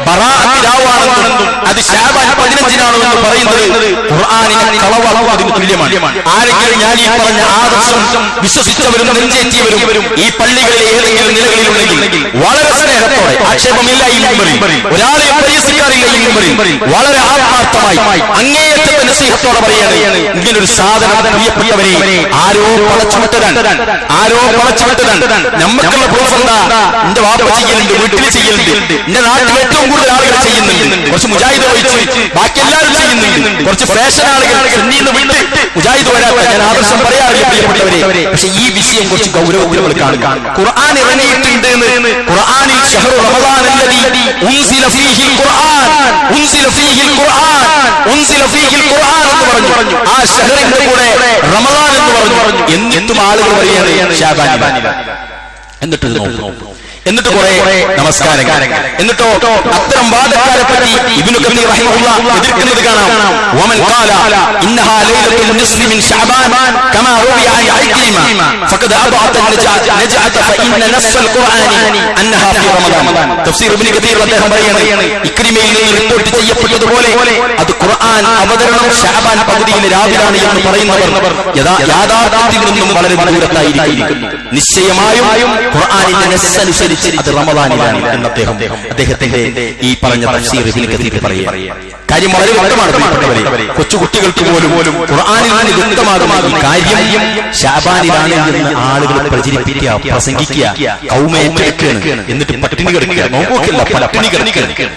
ബറാഅത്ത് രാവാണെന്നും അത് ശഅബാൻ 15-നാണെന്ന് പറയുന്നത് ഖുർആനിനെ കളവാക്കുന്നതിന് തുല്യമാണ്. ആരെങ്കിലും ഞാൻ ഈ പറഞ്ഞ ആദർശം വിശ്വസിച്ചവരും നെഞ്ചേറ്റിയവരും ഈ പള്ളികളിലെ ഏതെങ്കിലും നിലകളിലുണ്ടെങ്കിൽ വളരെ സ്നേഹത്തോടെ, ആക്ഷേപമില്ല ഈ മിമ്പറിൽ, ഒരാളെയും പരിഹസിക്കാറില്ല ഈ മിമ്പറിൽ, വളരെ ആത്മാർത്ഥമായി അങ്ങേയറ്റത്തെ നസീഹത്തോടെ പറയുകയാണ്, ഇങ്ങനൊരു സാധനം പ്രിയപ്പെട്ടവരെ ആരോ പളച്ചുവിട്ടതാണ്. നമുക്കുള്ള പ്രൂഫ് എന്താ? എന്റെ വാപ്പ ചെയ്യലുണ്ട്, വീട്ടിൽ ചെയ്യലുണ്ട്, എന്റെ നാട്ടിൽ ഏറ്റവും കൂടുതൽ ആളുകൾ ചെയ്യുന്നുണ്ട്, കുറച്ച് മുജാഹിദ് ഒഴിച്ച് ബാക്കി എല്ലാവരും ചെയ്യുന്നുണ്ട്, കുറച്ച് ഫാഷൻ ആളുകൾ സുന്നീന്ന് വിട്ട് മുജാഹിദ് വരാത്ത ഞാൻ ആദർശം പറയാറില്ല പ്രിയപ്പെട്ടവരെ. പക്ഷെ ഈ വിഷയം കുറച്ച് ഗൗരവത്തിൽ നമ്മൾ കാണും. ഖുർആൻ ഇറങ്ങിയിട്ടുണ്ട് എന്ന് ഖുർആനിൽ ശഹ്റു റമളാൻ അല്ലദീ ഉൻസില ഫീഹിൽ ഖുർആൻ എന്ന് പറഞ്ഞു. ആ ശഹറിന്റെ കൂടെ റമളാൻ എന്ന് പറഞ്ഞു. എന്നിട്ടും ആളുകൾ പറയുകയാണ് ശഅബാനില. എന്നിട്ട് കുറെ നമസ്കാരം, എന്നിട്ടോ അത്തരം വാദക്കാരെ പറ്റി ഇബ്നു കസീർ റഹിമഹുല്ലാഹ് എതിർക്കുന്നത് കാണാം. വമൻ ഖാല ഇന്നഹാ ലൈലത്തുൽ നിസ്ഫി മിൻ ശഅബാൻ കമാ റൂവിയ അൻ ഇക്രിമ ഫഖദ് അബഅത നജഅത ഫഇന്ന നസ്സൽ ഖുർആനി അന്നഹാ ഫീ റമളാൻ. തഫ്സീർ ഇബ്നു കസീർ അദ്ദേഹം പറയുകയാണ്, ഇക്രിമയിൽ നിന്ന് റിപ്പോർട്ട് ചെയ്യപ്പെട്ടതുപോലെ അത് ഖുർആൻ അവതരണം ശഅബാൻ പകുതിയിലെ രാവിലാണ് എന്ന് പറയുന്നവർ യാഥാർത്ഥ്യത്തിൽ നിന്നും വളരെ ദൂരത്തായിരിക്കുന്നു. നിശ്ചയമായും ഖുർആനിന്റെ നസ്സ് അനുസരിച്ച് അത് റമളാനിലാണ് എന്ന് അദ്ദേഹത്തിന്റെ ഈ പറഞ്ഞ തഫ്സീർ ഇബ്നു കസീർ പറയുക. കാര്യം വളരെ വ്യക്തമാണ് പ്രിയപ്പെട്ടവരെ. കൊച്ചുകുട്ടികൾക്ക് പോലും ഖുർആനിൽ നിന്ന് വ്യക്തമാകുന്ന ഈ കാര്യം ശഅബാനിലാണ് എന്ന് ആളുകൾ പ്രചരിപ്പിക്കുക, പ്രസംഗിക്കുക, കൗമേറ്റെടുക്കുകയാണ്. എന്നിട്ട് പട്ടിണി കിടക്കുക, നോക്കില്ല പട്ടിണി കിടക്കുക.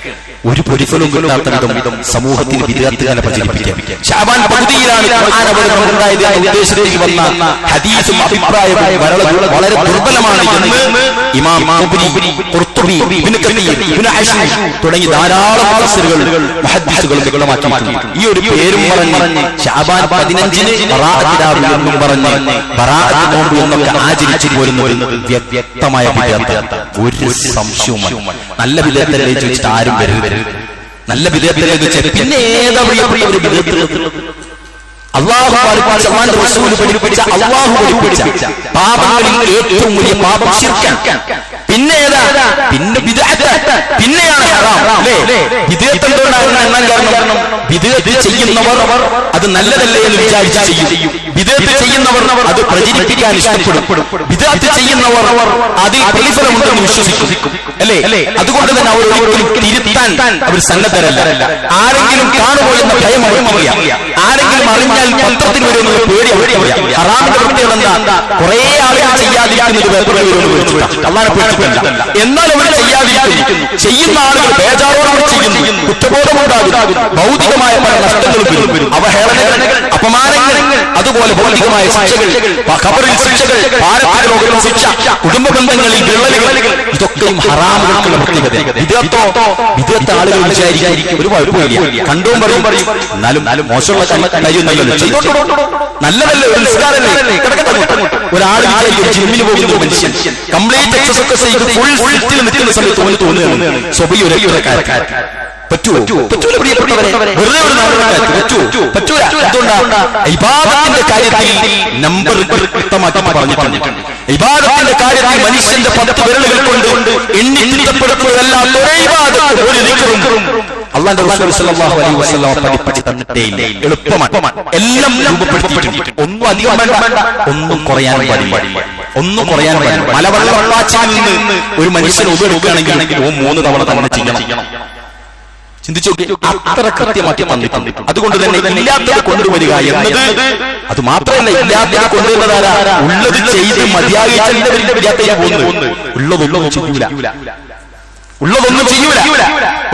ഒരു പ്രതിഫലവും കിട്ടാത്ത വിധം സമൂഹത്തിന് വിദ്യാർത്ഥികളെ പ്രചരിപ്പിക്കാം. ശഅബാൻ പകുതിയിലാണ് ഖുർആൻ അവതരണം ഉണ്ടായത് എന്ന ഉദ്ദേശത്തിൽ വന്ന ഹദീസും അഭിപ്രായവും വളരെ ദുർബലമാണ് എന്ന് ഇമാം ഖുർത്തുബി, ഇബ്നു കസീർ, ഇബ്നു അശ്ശൂർ തുടങ്ങി ധാരാളം മുഫസ്സിറുകൾ മുഹദ്ദിസുകൾ വികലമാക്കിയിട്ടുണ്ട്. ഈ ഒരു പേരും പറഞ്ഞ് ശഅബാൻ 15-ന് ബറാഅത്ത് രാവ് എന്നും പറഞ്ഞ് ബറാഅത്ത് നോമ്പ് എന്നൊക്കെ ആചരിച്ചു പോരുന്നത് വ്യക്തമായ വിദ്യാർത്ഥി. ഒരു സംശയവും നല്ല വിദ്യാർത്ഥികളെ ചോദിച്ചിട്ട് ആരും വരരുത്. നല്ല വിദ്യാർത്ഥികളെ ചോദിച്ചാൽ പിന്നെ ഏതാ പ്രിയപ്പെട്ടവർ വിദ്യാർത്ഥികൾ? അല്ലാഹു പഠിപ്പിച്ച അല്ലാഹു പഠിപ്പിച്ച പാപങ്ങളിൽ ഏറ്റവും വലിയ പാപം ശിർക്കാണ്. പിന്നെ ഏതാ? പിന്നെ ബിദ്അത്ത്, പിന്നെയാണ് ഹറാം. അല്ലേ? ബിദ്അത്ത് എന്തുകൊണ്ടാണ് എണ്ണാൻ കാരണം? ബിദ്അത്ത് ചെയ്യുന്നവർ അത് നല്ലതല്ലേ എന്ന് വിചാരിച്ച് ചെയ്യും. ബിദ്അത്ത് ചെയ്യുന്നവർ അത് പ്രചരിപ്പിക്കാൻ ഇഷ്ടപ്പെടും. ബിദ്അത്ത് ചെയ്യുന്നവർ അതിൽ പ്രതിഫലമുണ്ടെന്ന് വിശ്വസിക്കും. അല്ലേ? അതുകൊണ്ട് തന്നെ അവർ ഒരിക്കലും തിരുത്താൻ അവർ സന്നദ്ധരല്ല. ആരെങ്കിലും കാണുമോ എന്ന ഭയം അവർക്കില്ല. ആരെങ്കിലും അറിഞ്ഞാൽ പത്രത്തിൽ വരുന്നത് പേടി അവർക്കില്ല. ഹറാമിന്റെ പ്രത്യേകത എന്താ? കുറെ ആളുകൾ ചെയ്യാതിരിക്കുന്നത് പേപ്പറിൽ വരുന്നത് അല്ലാതെ പേടിപ്പില്ല. എന്നാൽ അവർ ചെയ്യാതിരിക്കുന്നു. ചെയ്യുന്ന ആളുകൾ ബേജാറോടെ ചെയ്യുന്നു. കുറ്റബോധമുണ്ടാകും. ഭൗതികമായ പല നഷ്ടങ്ങളും വരും. അവഹേളനങ്ങൾ, അപമാനങ്ങൾ, അതുപോലെ ഭൗതികമായ ശിക്ഷകൾ, ഖബറിൽ ശിക്ഷകൾ, പാരത്രിക ലോകത്തിൽ ശിക്ഷ, കുടുംബ ബന്ധങ്ങളിൽ വിള്ളലുകൾ, ഇതൊക്കെയും ഹറാമുകൾക്കുള്ള പ്രത്യേകത. വിദഗ്ധ ആളുകൾ വിചാരിക്കും ഒരു കുഴപ്പമില്ല, കണ്ടും പറയും, എന്നാലും മോശമുള്ള കാര്യമൊന്നുമല്ലോ, നല്ലതല്ലേ, ഒരു നിസ്കാരമല്ലേ, ഒരാൾ ജിമ്മിന് പോകുന്ന ഒരു മനുഷ്യൻ കംപ്ലീറ്റ് എക്സസൈസ് ചെയ്ത് ഫുൾ ഫിറ്റിൽ നിൽക്കുന്ന സമയത്ത് ഓന് തോന്നുകയാണ് സ്വബി ഒരേക്കാരൻ. പറ്റൂല പ്രിയപ്പെട്ടവരെ? വെറുതെ ഒരു പറ്റൂല. അതുകൊണ്ടാണ് ഇബാദത്തിന്റെ കാര്യത്തിൽ നമ്പർ വ്യക്തമാക്കി പറഞ്ഞിട്ടുണ്ട്. ഇബാദത്തിന്റെ കാര്യത്തിൽ മനുഷ്യന്റെ 10 വിരലുകൾ കൊണ്ട് എണ്ണി തിട്ടപ്പെടുത്തുന്നതല്ലാത്ത ഒരേ ഇബാദത്ത്, ഒരു ദിക്റും അല്ലാഹുവിന്റെ റസൂൽ സ്വല്ലല്ലാഹു അലൈഹി വസല്ലം പഠിപ്പിച്ചു തന്നിട്ടേ ഇല്ല. എളുപ്പമാണ്, എല്ലാം രൂപപ്പെടുത്തിയിട്ടുണ്ട്. ഒന്നും അധികം വേണ്ട, ഒന്നും കുറയാൻ പാടില്ല, ഒന്നും കുറയാൻ പാടില്ല. മലവെള്ള വെള്ളാച്ചിൽ നിന്ന് ഒരു മനുഷ്യൻ ഉപയോഗിക്കുകയാണെങ്കിൽ 3 തവണ തന്നെ ചെയ്യണം. ചിന്തിച്ചു, അത്ര കൃത്യമാക്കി തന്നിട്ടുണ്ട്. അതുകൊണ്ട് തന്നെ ഇല്ലാത്തത് കൊണ്ടുവരിക എന്നത്, അത് മാത്രമല്ല ഇല്ലാത്തത് കൊണ്ടുവരുന്നതാരാ? ഉള്ളത് ചെയ്ത് മതിയാകില്ല, ഉള്ളതൊന്നും ചെയ്യൂല.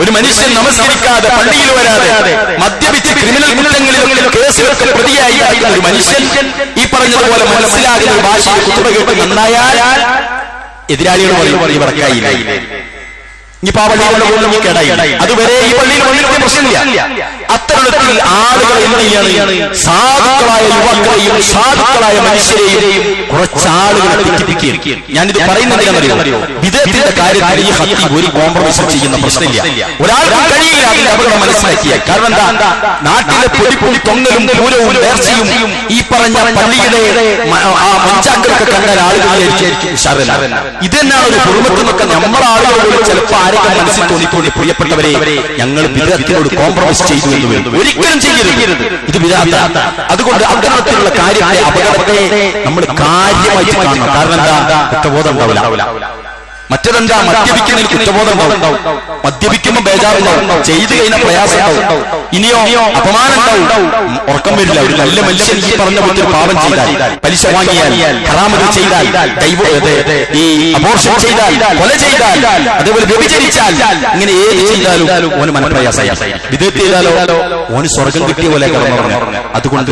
ഒരു മനുഷ്യൻ നമസ്കരിക്കാതെ പള്ളിയിൽ വരാതെ മദ്യപിച്ച് ക്രിമിനൽ കുറ്റങ്ങളിലും കേസുകൾക്ക് പ്രതിയായി ഒരു മനുഷ്യൻ ഈ പറഞ്ഞതുപോലെ മനസ്സിലാകുന്ന ഭാഷയിൽ കുത്തുബ കേട്ട് നന്നായാൽ എതിരാളികൾ പറയും ഇവർക്കായില്ല, ഇനിയിപ്പോ ആ പള്ളിയിലുള്ള കേടായി, അതുവരെ ഈ പള്ളിയിൽ വന്നിട്ട് പ്രശ്നമില്ല. അത്തരത്തിൽ ആളുകൾ എന്ത് സാധുക്കളായ യുവാക്കളെയും സാധുക്കളായ മനുഷ്യരെയും കുറച്ചാളുകളെ തെറ്റിപ്പിക്കുകയും. ഞാനിത് പറയുന്നതിനറിയോ, വിദേഹത്തിന്റെ കാര്യത്തിൽ ഈ ഹത്തി ഒരു കോംപ്രമൈസും ചെയ്യുന്ന പ്രശ്നമില്ല. ഒരാൾക്ക് കഴിയില്ല അതിന്റെ അപകടം മനസ്സിലാക്കിയ. കാരണം എന്താ? നാട്ടിലെ പൊടിപ്പും തൊങ്ങലും പൂരവും നേർച്ചയും ഈ പറഞ്ഞ പള്ളിയുടെ ആ മഞ്ചാക്കളൊക്കെ കണ്ടാൽ ആളുകൾ ഇത് തന്നെയാണ് ഒരു കുടുംബത്തിനൊക്കെ നമ്മളെ ആളുകളോട് ചിലപ്പോൾ ആരൊക്കെ മനസ്സിൽ തോന്നിക്കൊണ്ട് പ്രിയപ്പെട്ടവരെ ഞങ്ങൾ വിദേഹത്തിനോട് കോംപ്രമൈസ് ചെയ്തു എന്ന് വരും. ഒരിക്കലും ചെയ്യരുത്, ഇത് വിദാഅത്താണ്. അതുകൊണ്ട് അത്തരത്തിലുള്ള കാര്യത്തെ അപകടത്തെ നമ്മൾ കാര്യമായിട്ട് കാണണം. കാരണം എന്താ? കുറ്റബോധം ഉണ്ടാവില്ല. മറ്റേതെന്താ? മദ്യപിക്കുന്നതിൽ കുറ്റബോധം ഉണ്ടാവും, മദ്യപിക്കുമ്പോൾ ബേജാറുണ്ടാവും, ചെയ്തു കഴിഞ്ഞ പ്രയാസം ഉണ്ടാവും, ഇനിയോ അപമാനം ഉണ്ടാവും, ഉറക്കം വരില്ല. ഒരു നല്ല മനുഷ്യൻ ഈ പറഞ്ഞ പോലെ പാപം ചെയ്താൽ, പലിശ വാങ്ങിയാൽ, ഹറാമുകൾ ചെയ്താൽ, ഈ അബോർഷൻ ചെയ്താൽ, കൊല ചെയ്താൽ, അതേപോലെ വ്യഭിചരിച്ചാൽ, ഇങ്ങനെ ഏത് ചെയ്താലും ഓന് മനപ്രയാസമായി. വിദേഹത്ത് ചെയ്താലോ ഓന് സ്വർഗം കിട്ടിയ പോലെ കടന്നു. അതുകൊണ്ട്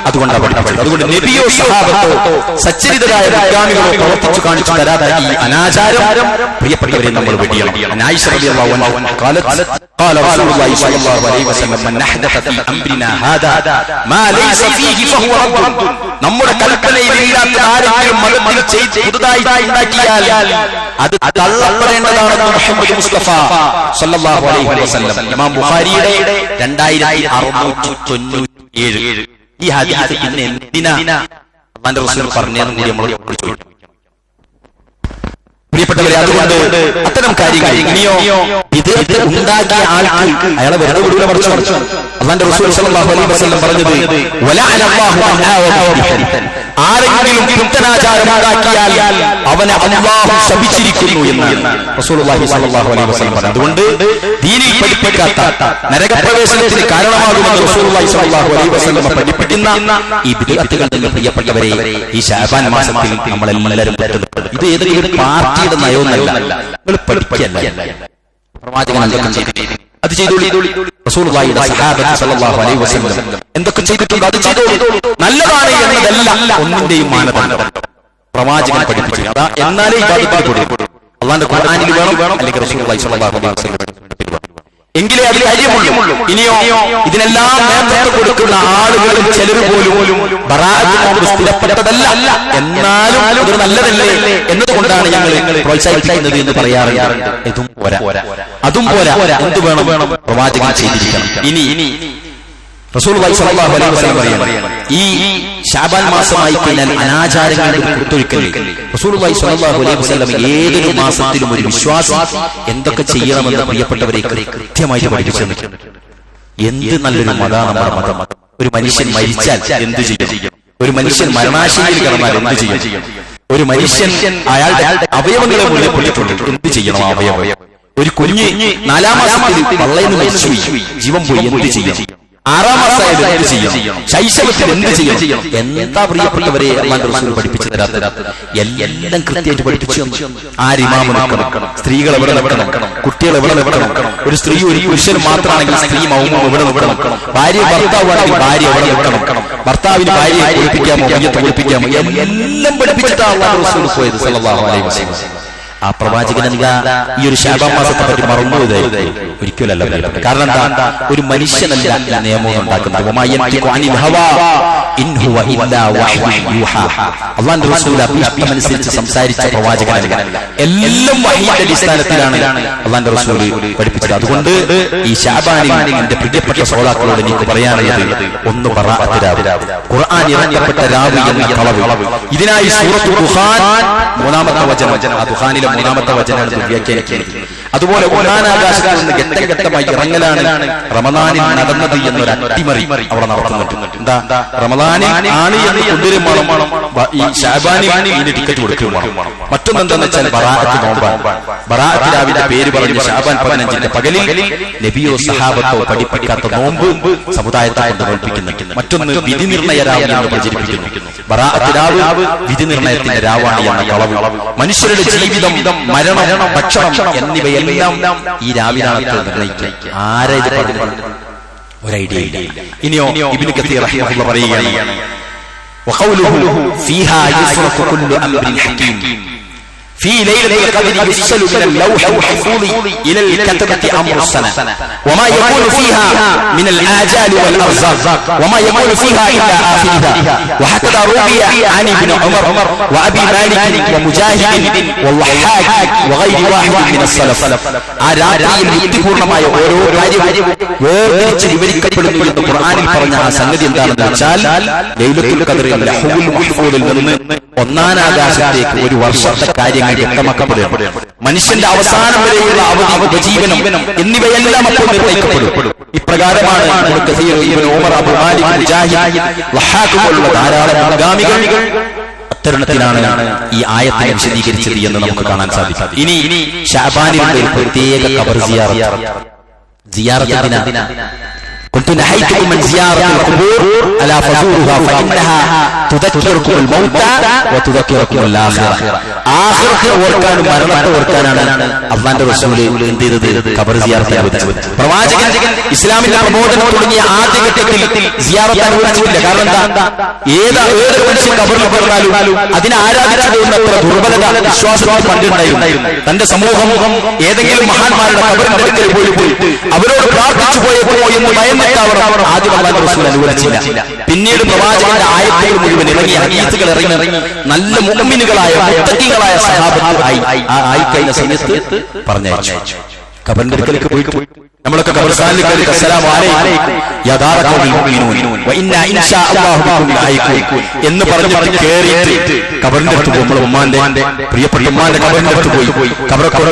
അതുകൊണ്ടാണ് പഠിപ്പിച്ചത്. അതുകൊണ്ട് നബിയോ സഹാബത്തോ സച്ചരിതരായ വിജ്ഞാനികളോ പ്രവർത്തിച്ചു കാണിച്ചു തരാതെ ഈ അനാചാരം പ്രിയപ്പെട്ടവരെ നമ്മൾ വെടിയണം. ആയിഷ റളിയല്ലാഹു അൻഹ قال رسول الله صلى الله عليه وسلم من احدث في امرنا هذا ما ليس فيه فهو رد. നമ്മുടെ കൽപ്പനയിൽ ഇല്ലാത്ത ആരെങ്കിലും മതത്തിൽ ചെയ്ത് പുതുതായി ഉണ്ടാക്കിയാൽ അത് തള്ളപ്പെടേണ്ടതാണെന്ന് മുഹമ്മദ് മുസ്തഫ സല്ലല്ലാഹു അലൈഹി വസല്ലം. ഇമാം ബുഖാരിയുടെ 2697 ഈ ഹദീസ് പിന്നെ എന്തിനാ അല്ലാഹുവിന്റെ റസൂൽ പറഞ്ഞതെന്ന് കൂടി നമ്മൾ ചോദിച്ചു. പ്രിയപ്പെട്ടവരെ, അതുകൊണ്ട് അത്തരം കാര്യങ്ങൾ ഇനിയോ വിദേഹത്തെ ഉണ്ടാക്കിയ ആൾക്ക് അയാളെ വെറുതെ വിടൂല. പഠിച്ചു അല്ലാഹുവിന്റെ റസൂൽ സ്വല്ലല്ലാഹു അലൈഹി വസല്ലം പറഞ്ഞത് ആരെങ്കിലും പുത്തനാചാരം ഉണ്ടാക്കിയാൽ അവനെ അല്ലാഹു ശപിച്ചിരിക്കുന്നു എന്നാണ് റസൂലുള്ളാഹി സ്വല്ലല്ലാഹു അലൈഹി വസല്ലം പറഞ്ഞത്. അതുകൊണ്ട് ദീനിൽ പഠിപ്പിക്കാത്ത നരകപ്രവേശനത്തിന് കാരണമാകുമെന്ന് റസൂലുള്ളാഹി സ്വല്ലല്ലാഹു അലൈഹി വസല്ലം പഠിപ്പിക്കുന്ന ഈ ബിദ്അത്തുകളിൽ നിന്ന് പ്രിയപ്പെട്ടവരെ ഈ ശഅബാൻ മാസത്തിൽ നമ്മളെല്ലാവരും പറ്റുന്നത് ഇത് ഏതൊരു പാർട്ടിയുടെ നയമൊന്നല്ല, നിങ്ങൾ പഠിക്കല്ല. പ്രവാചകൻ അത് ചെയ്തോളി. റസൂലുള്ളാഹിയുടെ സഹാബത്ത് സല്ലല്ലാഹു അലൈഹി വസല്ലം എന്തൊക്കെ ചെയ്തിട്ടുണ്ട് അത് ചെയ്തോളി. നല്ലതാണ് എന്നതല്ല ഒന്നിന്റെയും മാനദണ്ഡം പ്രവാചകൻ പഠിപ്പിച്ചു. അതാ എന്നാലേ ഇബാദത്തിൽ കൊടുക്കും. അല്ലാഹുവിന്റെ ഖുർആനിൽ വേണം, അല്ലെങ്കിൽ റസൂലുള്ളാഹി സ്വല്ലല്ലാഹു അലൈഹി വസല്ലം എങ്കിലേ അതിൽ കാര്യമുള്ളൂ. ഇനിയോ ഇതിനെല്ലാം നേതൃത്വം കൊടുക്കുന്ന ആളുകളും ചിലർ പോലും ബറാഅത്ത് സ്ഥിരപ്പെട്ടതല്ല, എന്നാലും അതൊരു നല്ലതല്ലേ എന്നതുകൊണ്ടാണ് ഞങ്ങൾ പ്രോത്സാഹിപ്പിക്കുന്നത് എന്ന് പറയാറുണ്ട്. അതും പോരാ, എന്ത് വേണം? പ്രവാചകൻ ചെയ്തിരിക്കണം. ഇനി റസൂലുള്ളാഹി സ്വല്ലല്ലാഹു അലൈഹി വസല്ലം പറയുന്നു, ഈ ശഅബാൻ മാസമായി കഴിഞ്ഞാൽ അനാചാരങ്ങളുടെ കുത്തൊഴുക്കൽ. റസൂലുള്ളാഹി സ്വല്ലല്ലാഹു അലൈഹി വസല്ലം ഏതൊരു മാസത്തിലും ഒരു വിശ്വാസി എന്തൊക്കെ ചെയ്യണമെന്ന് പ്രിയപ്പെട്ടവരെ കൃത്യമായി പഠിപ്പിച്ചു. എന്ത് നല്ലൊരു മതമാണ് നമ്മുടെ മതം. ഒരു മനുഷ്യൻ മരിച്ചാൽ എന്ത് ചെയ്യും? ഒരു മനുഷ്യൻ മരണാശയിൽ കിടന്നാൽ എന്ത് ചെയ്യും? ഒരു മനുഷ്യൻ അയാളുടെ അവയവങ്ങളെ മുന്നിൽ പൊട്ടിട്ടുണ്ട്, എന്ത് ചെയ്യണം? അവയവം ഒരു കുഞ്ഞ് 4-ാം മാസത്തിൽ പള്ളയിൽ നിന്ന് മരിച്ചു, ജീവൻ പോയി, എന്ത് ചെയ്യും? 6-ാം മാസമായാലും എന്ത് ചെയ്യും? ശൈശവത്തിൽ എന്ത് ചെയ്യും? എന്താ പ്രിയപ്പെട്ടവരെ അല്ലാഹുവിന്റെ റസൂൽ പഠിപ്പിച്ചു തരാത്തത്? എല്ലാം കൃത്യമായിട്ട് പഠിപ്പിച്ചു. ആരിമാമ നിൽക്കണം, സ്ത്രീകൾ എവിടെ നിൽക്കണം, കുട്ടികൾ എവിടെ നിൽക്കണം, ഒരു സ്ത്രീ ഒരു പുരുഷനും മാത്രമാണെങ്കിൽ സ്ത്രീ മൗനം എവിടെ നിൽക്കണം, ഭാര്യ ഭർത്താവാണെങ്കിൽ ഭാര്യ എവിടെ നിൽക്കണം, ഭർത്താവിന് ഭാര്യയെ കുളിപ്പിക്കാമോ മയ്യത്ത് കുളിപ്പിക്കാമോ, എല്ലാം പഠിപ്പിച്ചിട്ടാണ് അല്ലാഹുവിന്റെ റസൂൽ പോയത് സല്ലല്ലാഹു അലൈഹി വസല്ലം. ആ പ്രവാചകൻ എന്താ ഈ ഒരു ശഅബാൻ മാസത്തെ പറ്റി മറന്നുപോയതായിരുന്നു? ഒരിക്കലല്ല. കാരണം എന്താ? ഒരു മനുഷ്യനല്ല നിയമം ഉണ്ടാക്കുന്നത്. ഇൻ ഹുവ ഇല്ലാ വഹ്യുൻ യൂഹാ. അല്ലാഹുവിന്റെ റസൂൽ അഭിഷ്ടമനുസരിച്ച് സംസാരിച്ച പ്രവാചകനല്ല, എല്ലാം വഹീന്റെ അടിസ്ഥാനത്തിലാണ് അല്ലാഹുവിന്റെ റസൂൽ പഠിപ്പിച്ചത്. അതുകൊണ്ട് ഈ ശഅബാനിൽ എന്റെ പ്രിയപ്പെട്ട സഹോദരങ്ങളോട് എനിക്ക് പറയാനുള്ളത്, ഒന്ന് ബറാഅത്ത് രാവ്, ഖുർആൻ ഇറക്കപ്പെട്ട രാവ് എന്ന കളവ്. ഇതിനായി സൂറത്തുൽ ദുഖാൻ 3-ാമത്തെ വചനം, ആ ദുഖാനിലെ 3-ാമത്തെ വചനമാണ് വ്യാഖ്യാനിക്കുന്നത്. അതുപോലെ ഒന്നാനാകാശത്തിൽ നിന്ന് ഘട്ടഘട്ടമായി ഇറങ്ങലാണ് റമദാനിൽ നടന്നത് എന്നൊരു അട്ടിമറി അവിടെ നടത്തുന്നുണ്ട്. എന്താ, റമദാനിൽ ആണ് എന്ന് കൊണ്ടുവരുമ്പോൾ ഈ ശഅബാനിൽ ഇതിന് ടിക്കറ്റ് കൊടുക്കുകയും വേണം. മറ്റൊന്നെന്താന്ന് വെച്ചാൽ ബറാഅത്ത് നോമ്പാണ്. ബറാഅത്ത് രാവിന്റെ പേര് പറഞ്ഞ് ശഅബാൻ 15-ന്റെ പകലിൽ നബിയോ സഹാബത്തോ പഠിപ്പിക്കാത്ത നോമ്പ് സമുദായത്തെ കൊണ്ട് പഠിപ്പിക്കുന്നുണ്ട്. മറ്റൊന്ന് വിധി നിർണയ രാവ് എന്ന് പ്രചരിപ്പിക്കുന്നു. ബറാഅത്ത് രാവ് വിധി നിർണയത്തിന്റെ രാവാണ് എന്ന കളവ്. മനുഷ്യരുടെ ജീവിതം, മരണം, ഭക്ഷണം എന്നിവയെല്ലാം ഈ രാവിലാണ് നിർണയിക്കുക. ആരാ ഇത് പറഞ്ഞത്? ഒരു ഐഡിയ ഇല്ല. ഇനിയോ ഇബ്നു കസീർ റഹിമഹുല്ലാഹ് പറയുകയാണ്, വഖൗലുഹു ഫീഹാ യുഫ്റഖു കുല്ലു അംറിൻ ഹകീം في ليلة القدر يفصل من اللوح المحفوظ إلى الكتبة أمر السنة وما يكون فيها من الآجال والأرزاق وما يكون فيها إلا آخرها. وهكذا روي عن ابن عمر وأبي مالك ومجاهد والضحاك وغير واحد من السلف. ആരാത്രിയിൽ യുക്തിപൂർണമായ ഓരോ കാര്യവും വേർതിരിച്ച് വിവരിക്കപ്പെടുന്നു എന്ന് ഖുർആനിൽ പറഞ്ഞ ആ സംഗതി എന്താണെന്ന് വെച്ചാൽ, ലൈലത്തുൽ ഖദ്റിൽ ലഹ്വുൽ മഹ്ഫൂദിൽ നിന്ന് ഒന്നാനാകാശത്തേക്ക് ഒരു വർഷത്തെ കാര്യങ്ങൾ വ്യക്തമാക്കപ്പെടുകയാണ്. മനുഷ്യന്റെ അവസാനം വരെയുള്ള അവധി, ഉപജീവനം എന്നിവയെല്ലാം അപ്പോൾ നിർണ്ണയിക്കപ്പെടും. ഇപ്രകാരമാണ് ഇബ്നു കസീർ, ഇബ്നു ഉമർ, അബൂ മാലിക്, മുജാഹിദ്, വഹാഖ് പോലുള്ള ധാരാളം മുൻഗാമികൾ അത്തരണത്തിലാണ് ഈ ആയത്തിനെ വിശദീകരിച്ചത് എന്ന് നമുക്ക് കാണാൻ സാധിക്കും. ഇനി ശഅബാനിലെ ഒരു പ്രത്യേക ഖബർ സിയാറത്ത് قلت نهيتكم من زيارة القبور ألا فزوروها فإنها تذكركم الموت وتذكركم الآخرة. ആഖിറത്തെ ഓർക്കാനും മരണത്തെ ഓർക്കാനാണ് അല്ലാഹുവിന്റെ റസൂൽ എന്ത് ചെയ്തത്? ഖബർ സിയാറത്ത് അനുവദിച്ചത്. പ്രവാചകൻ ഇസ്ലാമിന്റെ പ്രബോധനം തുടങ്ങിയ ആദ്യഘട്ടത്തിൽ സിയാറത്ത് അനുവദിച്ചില്ല. കാരണം എന്താ? ഏത് മനുഷ്യൻ ഖബറിൽ പറഞ്ഞാലും അതിനെ ആരാധിച്ചു പോകുന്നത്ര ദുർബലത വിശ്വാസത്തിൽ പണ്ടുണ്ടായിരുന്നു. തന്റെ സമൂഹം ഏതെങ്കിലും മഹാന്മാരുടെ ഖബറിന്റെ അടുക്കൽ പോയി അവരോട് പ്രാർത്ഥിച്ചു പോയപ്പോ എന്ന് ഭയന്നിട്ട് ആദ്യം അല്ലാഹുവിന്റെ റസൂൽ അനുവദിച്ചില്ല. പിന്നീട് പ്രവാചകന്റെ ആയത്തുകൾ മുഴുവൻ ഇറങ്ങി, ഹദീസുകൾ ഇറങ്ങി നല്ല മുഅ്മിനുകളായ മുത്തഖീകളായ സഹാബത്ത് ആയി കഴിഞ്ഞ സമയത്ത് പറഞ്ഞയച്ചു. ഖബറിന്റെ അടുക്കലേക്ക് പോയി നമ്മളൊക്കെ ഖബർസ്ഥാനിൽ കയറി അസ്സലാമു അലൈക്കും യാ ദാറഖൗമിൽ മുഅ്മിനൂൻ വ ഇന്നാ ഇൻഷാ അല്ലാഹു ബികും ലഅയ്കൂൻ എന്ന് പറഞ്ഞ് കേറിയിട്ട് ഖബറിന്റെ അടുത്ത് നമ്മൾ ഉമ്മാന്റെ പ്രിയപ്പെട്ട ഉമ്മാന്റെ ഖബറിന്റെ അടുത്ത് പോയി ഖബറൊക്കെ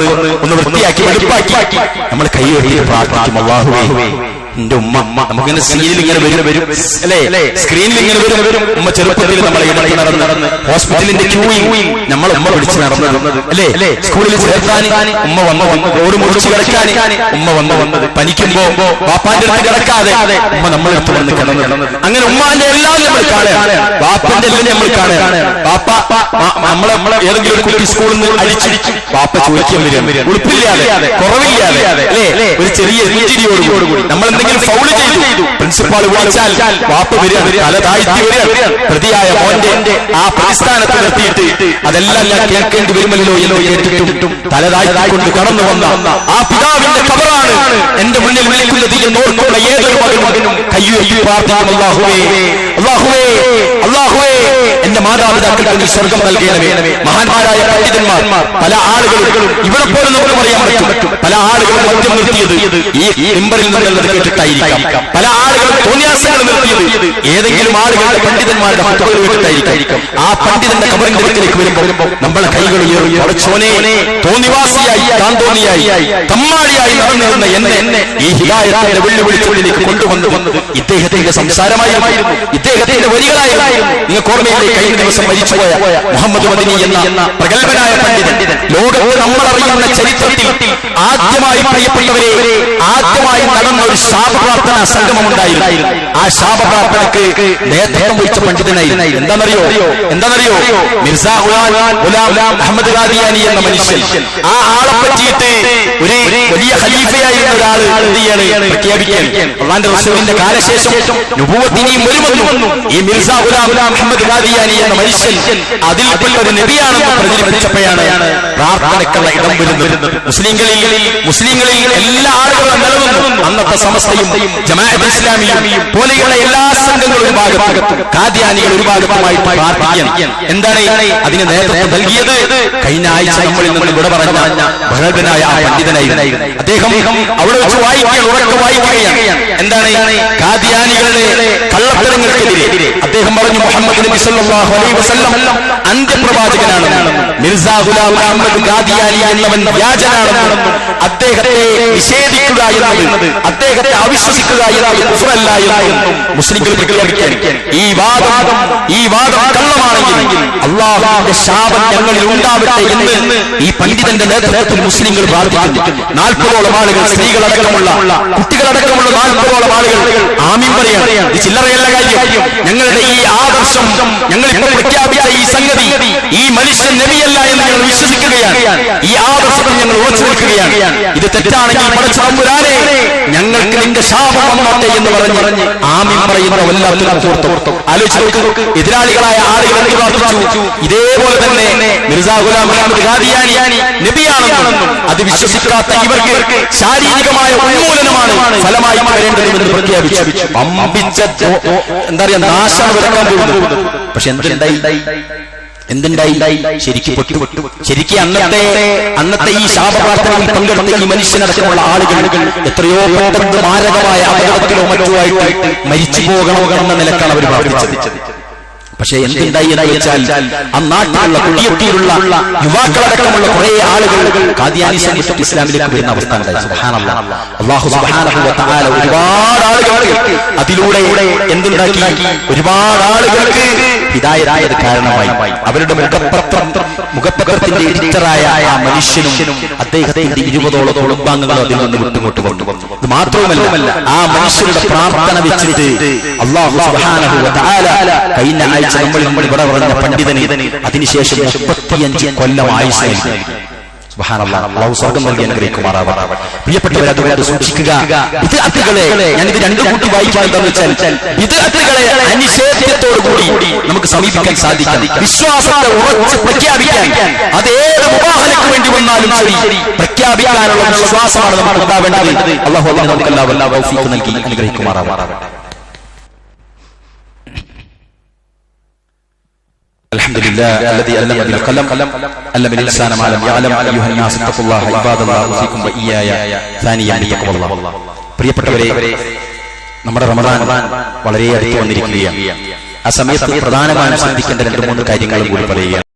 ഒന്ന് വൃത്തിയാക്കി വെളുപ്പാക്കി നമ്മൾ കൈയെടുത്ത് പ്രാർത്ഥിക്കും, അല്ലാഹുവേ എന്റെ ഉമ്മ. നമുക്കിങ്ങനെ സ്ക്രീനിൽ ഇങ്ങനെ വരും അല്ലേ, സ്ക്രീനിൽ ഇങ്ങനെ വരും. ഉമ്മ ചെറുപ്പത്തിൽ നമ്മളെ ഇടയ്ക്ക് നടന്ന് ഹോസ്പിറ്റലിന്റെ ക്യൂയിൽ നമ്മൾ ഉമ്മ പിടിച്ച് നടന്നത് അല്ലേ, സ്കൂളിൽ ചേർത്താൻ ഉമ്മ വന്ന് റോഡ് മുറിച്ച് കിടക്കാൻ ഉമ്മ വന്നത്, പനിക്കുമ്പോ വാപ്പാന്റെ അടുത്ത് കിടക്കാതെ ഉമ്മ നമ്മളെടുത്ത് വന്ന് കിടന്നത്. അങ്ങനെ ഉമ്മാന്റെ എല്ലാം നമ്മൾ കാണുകയാണ്, വാപ്പന്റെ എല്ലാം നമ്മൾ കാണുകയാണ്. വാപ്പ നമ്മളെ ഏതെങ്കിലും ഒരു കുട്ടി സ്കൂളിൽ നിന്ന് അടിച്ചിടിച്ചു വാപ്പ ചോദിക്കാൻ വരും, ഉടുപ്പില്ലാതെ കുറവില്ലാതെ അല്ലേ, ഒരു ചെറിയ രുചിരിയോടുകൂടി നമ്മൾ എന്തെങ്കിലും ഫൗള് ചെയ്തു പ്രിൻസിപ്പാൾ വിളിച്ചാൽ വാപ്പ വരിക, തല താഴ്ത്തി വരിക, പ്രതിയായ മോന്റെ ആ പ്രതിസ്ഥാനത്ത് നിർത്തിയിട്ട് അതെല്ലാം ഞാൻ കേൾക്കേണ്ടി വരുമല്ലോ എന്ന് കേട്ടിട്ടും തല താഴ്ത്തിക്കൊണ്ട് കടന്നു വന്ന ആ പിതാവിന്റെ ഖബറാണ് എന്റെ മുന്നിൽ നിൽക്കുന്നത് എന്നോർക്കുള്ള ഏതൊരു മകനും കയ്യുയർത്തി പ്രാർത്ഥിക്കും, അല്ലാഹുവേ അല്ലാഹുവേ അല്ലാഹുവേ എന്റെ മാതാപിതാക്കൾക്ക് നീ സ്വർഗം നൽകണമേ. മഹാന്മാരായ പണ്ഡിതന്മാർ പല ആളുകളും ഇവിടെ പോലും നമുക്ക് പറയാൻ പറ്റും, പല ആളുകളും മദ്യം നിർത്തിയത് ഈ മിമ്പറിൽ നിന്നുള്ളത് കേട്ടിട്ടായിരിക്കാം, പല ആളുകളും തോന്നിയാസങ്ങൾ നിർത്തിയത് ഏതെങ്കിലും ആളുകളുടെ പണ്ഡിതന്മാരുടെ ഫത്വകൾ കേട്ടിട്ടായിരിക്കാം. ആ പണ്ഡിതന്റെ ഖബറിന്റെ അടുക്കലേക്ക് വരുമ്പോൾ നമ്മളെ കൈകൾ ഉയർത്തി പടച്ചോനെ, തോന്നിവാസിയായി താന്തോന്നിയായി തമ്മാടിയായി നടന്നിരുന്ന എന്നെ ഈ ഹിദായത്തിന്റെ വെല്ലുവിളിച്ചുള്ളിലേക്ക് കൊണ്ടുവന്നത് ഇദ്ദേഹത്തിന്റെ സംസാരമായിരുന്നു, ഇദ്ദേഹത്തിന്റെ വരികളായിരുന്നു. നിങ്ങൾക്ക് ഓർമ്മയില്ലേ, കഴിഞ്ഞ ദിവസം മരിച്ചുപോയ മുഹമ്മദ് മദനി എന്ന പ്രഗത്ഭനായ പണ്ഡിതൻ. ലോകത്ത് നമ്മളറിയുന്ന ചരിത്രത്തിൽ ആദ്യമായി പറയപ്പെട്ടവരെ ആദ്യമായി നടന്ന ഒരു ശാപപ്രാർത്ഥന സംഗമമുണ്ടായിരുന്നു. ആ ശാപപ്രാർത്ഥനക്ക് നേതൃത്വം വഹിച്ച പണ്ഡിതനായിരുന്നു. എന്താണെന്നറിയോ? മിർസാ ഗുലാം മുഹമ്മദ് ഖാദിയാനി എന്ന മനുഷ്യൻ. ആ ആളെ പറ്റിയിട്ട് ഒരു വലിയ ഖലീഫയായിരുന്ന ഒരാൾ പ്രഖ്യാപിക്കുകയാണ്, അല്ലാഹുവിന്റെ റസൂലിന്റെ കാലശേഷം നുബുവത്ത് ഇനിയും വരുമെന്നും ഈ മിർസാ ഗുലാം മുഹമ്മദ് ഖാദിയാനി എന്ന മനുഷ്യൻ അതിൽപ്പെട്ട ഒരു നബിയാണെന്ന് പ്രചരിപ്പിച്ചപ്പോഴാണ് പ്രാർത്ഥനയ്ക്കുള്ള ഇടം വരുന്നത്. മുസ്ലിങ്ങളിൽ എല്ലാ ആളുകളും നിലനിന്നു. അന്നത്തെ സമസ്തയും ജമാഅത്ത് ഇസ്ലാമിയും പോലെയുള്ള എല്ലാ സംഘങ്ങളും ഒരു ഭാഗത്തും ഖാദിയാനികൾ ഒരു ഭാഗത്തുമായിട്ട് പ്രാർത്ഥിക്കണം. എന്താണ് അതിന് നേതൃത്വം നൽകിയത്? കഴിഞ്ഞ ആഴ്ച നമ്മളിൽ നിന്ന് ഇവിടെ പറഞ്ഞ ബഹുബനായ ആ പണ്ഡിതനായിരുന്നു. അദ്ദേഹം അവിടെ വെച്ച് വായിക്കുകയാണ്. എന്താണ് ഖാദിയാനികളുടെ കള്ളത്തരങ്ങൾക്കെതിരെ അദ്ദേഹം പറഞ്ഞു, മുഹമ്മദ് നബി സല്ലല്ലാഹു അലൈഹി വസല്ലം അന്ത്യപ്രവാചകനാണെന്നും മിർസാ ഗുലാം അഹ്മദ് ഖാദിയാനി എന്നവൻ വ്യാജനാണെന്നും അദ്ദേഹത്തെ നിഷേധിക്കുക എന്നത്, അദ്ദേഹത്തെ അവിശ്വസിക്കുക എന്നത് കുഫ്റല്ല എന്നും മുസ്ലിംകൾ പ്രഖ്യാപിക്കാൻ. ഈ വാദം കള്ളമാണെങ്കിൽ അല്ലാഹുവിന്റെ ശാപം ഞങ്ങളിൽ ഉണ്ടാവട്ടെ എന്ന് ഈ പണ്ഡിതന്റെ നേതൃത്വത്തിൽ മുസ്ലിംകൾ പ്രാർത്ഥിക്കുന്നു. 40ഓളം ആളുകൾ, സ്ത്രീകളടക്കമുള്ള കുട്ടികളടക്കമുള്ള 40ഓളം ആളുകൾ ആമീൻ പറയാണ്. ഇത് ചില്ലറയല്ല കാര്യം. ഞങ്ങളുടെ ഈ ആദർശം, ഞങ്ങളിപ്പോൾ പ്രഖ്യാപിച്ച ഈ സംഗതി, ഈ മനുഷ്യൻ നബിയല്ല എന്ന് ഞങ്ങൾ വിശ്വസിക്കുകയാണ്. ഈ ആദർശത്തിൽ ഞങ്ങൾ ഉറച്ചു നിൽക്കുകയാണ്. ഇത് തെറ്റാണെങ്കിൽ പടച്ച തമ്പുരാനെ ഞങ്ങൾക്ക് നിന്റെ ശാപം വന്നോട്ടെ എന്ന് പറഞ്ഞ് ആമീൻ പറയുന്ന വല്ലാത്തൊരു ആലോചിച്ച് എതിരാളികളായ ആളുകൾ എന്ത് പ്രാർത്ഥിച്ചു? ഇതേപോലെ തന്നെ മിർസാ ഗുലാം അഹ്മദ് ഖാദിയാനി നബിയാണെന്നും അത് വിശ്വസിക്കാത്ത ഇവർക്ക് ശാരീരികമായ ഉന്മൂലനമാണ് ഫലമായി വരേണ്ടതെന്ന് പ്രഖ്യാപിച്ചു. എന്താ പറയാ, നാശം വിലക്കാൻ പോകുന്നത്. പക്ഷെ എന്തുണ്ടായി? ശരിക്കും അന്നത്തെ ഈ ശാപപ്രാർത്ഥനയിൽ പങ്കെടുത്ത ഈ മനുഷ്യനടക്കമുള്ള ആളുകൾ എത്രയോ പെട്ടെന്ന് മാരകമായ അപകടത്തിലോ മറ്റോ ആയിട്ട് മരിച്ചു പോകണമെന്ന നിലക്കാണ് അവർ പ്രാർത്ഥിച്ചത്. പക്ഷേ എന്തുണ്ടായി എന്ന് വെച്ചാൽ ആ നാട്ടിലുള്ള കുട്ടിയൊട്ടിയിലുള്ള യുവാക്കളടക്കമുള്ള കുറെ ആളുകൾ ഖാദിയാനിസം വിട്ട് ഇസ്ലാമിലേക്ക് വരുന്ന അവസ്ഥ ഉണ്ടായി. സുബ്ഹാനല്ലാഹ്. അല്ലാഹു സുബ്ഹാനഹു വ തആല ഒരുപാട് ആളുകൾക്ക് അതിലൂടെ എന്തുണ്ടാക്കി? ഒരുപാട് ആളുകൾക്ക് ഹിദായത്തായത് കാരണമായി. അവരുടെ മുഖപത്രത്തിന്റെ എഡിറ്ററായ ആ മനുഷ്യനും അദ്ദേഹത്തിന്റെ 20ഓളം കുടുംബാംഗങ്ങളും അതിൽ നിന്ന് വിട്ടുമുട്ട് കൊണ്ടുവന്നു. ഇത് മാത്രവുമല്ല, ആ മനുഷ്യരുടെ പ്രാർത്ഥന വെച്ചിട്ട് അല്ലാഹു സുബ്ഹാനഹു വ തആല കഴിഞ്ഞ ആഴ്ച നമ്മൾ ഇവിടെ പറഞ്ഞ പണ്ഡിതന് അതിനുശേഷം 35 കൊല്ലം ആയുസ് നൽകി. സുബ്ഹാനല്ലാഹ്. അല്ലാഹു സ്വർഗ്ഗം നൽകി അനുഗ്രഹിക്കുമാറാവട്ടെ. പ്രിയപ്പെട്ടവരെ, അതുകൊണ്ട് സൂക്ഷിക്കുക. ബിദ്അത്തുകളെ ഞാനിത് രണ്ടു കൂട്ടി വായിക്കാൻ എന്താണെന്ന് വെച്ചാൽ, ബിദ്അത്തുകളെ അനിഷേധ്യത്തോടുകൂടി നമുക്ക് സമീപിക്കാൻ സാധിക്കും. വിശ്വാസത്തെ ഉറച്ച് പ്രഖ്യാപിക്കാൻ, അത് ഏത് മുബാഹലക്ക് വേണ്ടി വന്നാലും ശരി പ്രഖ്യാപിക്കാനുള്ള വിശ്വാസമാണ് നമുക്ക് ഉണ്ടാവേണ്ടത്. അല്ലാഹു നമുക്ക് എല്ലാവരും തൗഫീഖ് നൽകി അനുഗ്രഹിക്കുമാറാവട്ടെ. الحمد لله الذي علم بالقلم علم الإنسان ما لم يعلم أيها الناس اتقوا الله عباد الله أوصيكم وإياي ثانيا بتقوى الله. പ്രിയപ്പെട്ടവരെ, നമ്മുടെ റമദാൻ വളരെ അടുത്ത് വന്നിരിക്കുകയാണ്. ആ സമയത്ത് പ്രധാനമായും ശ്രദ്ധിക്കേണ്ട 2-3 കാര്യങ്ങളും കൂടി പറയുകയാണ്.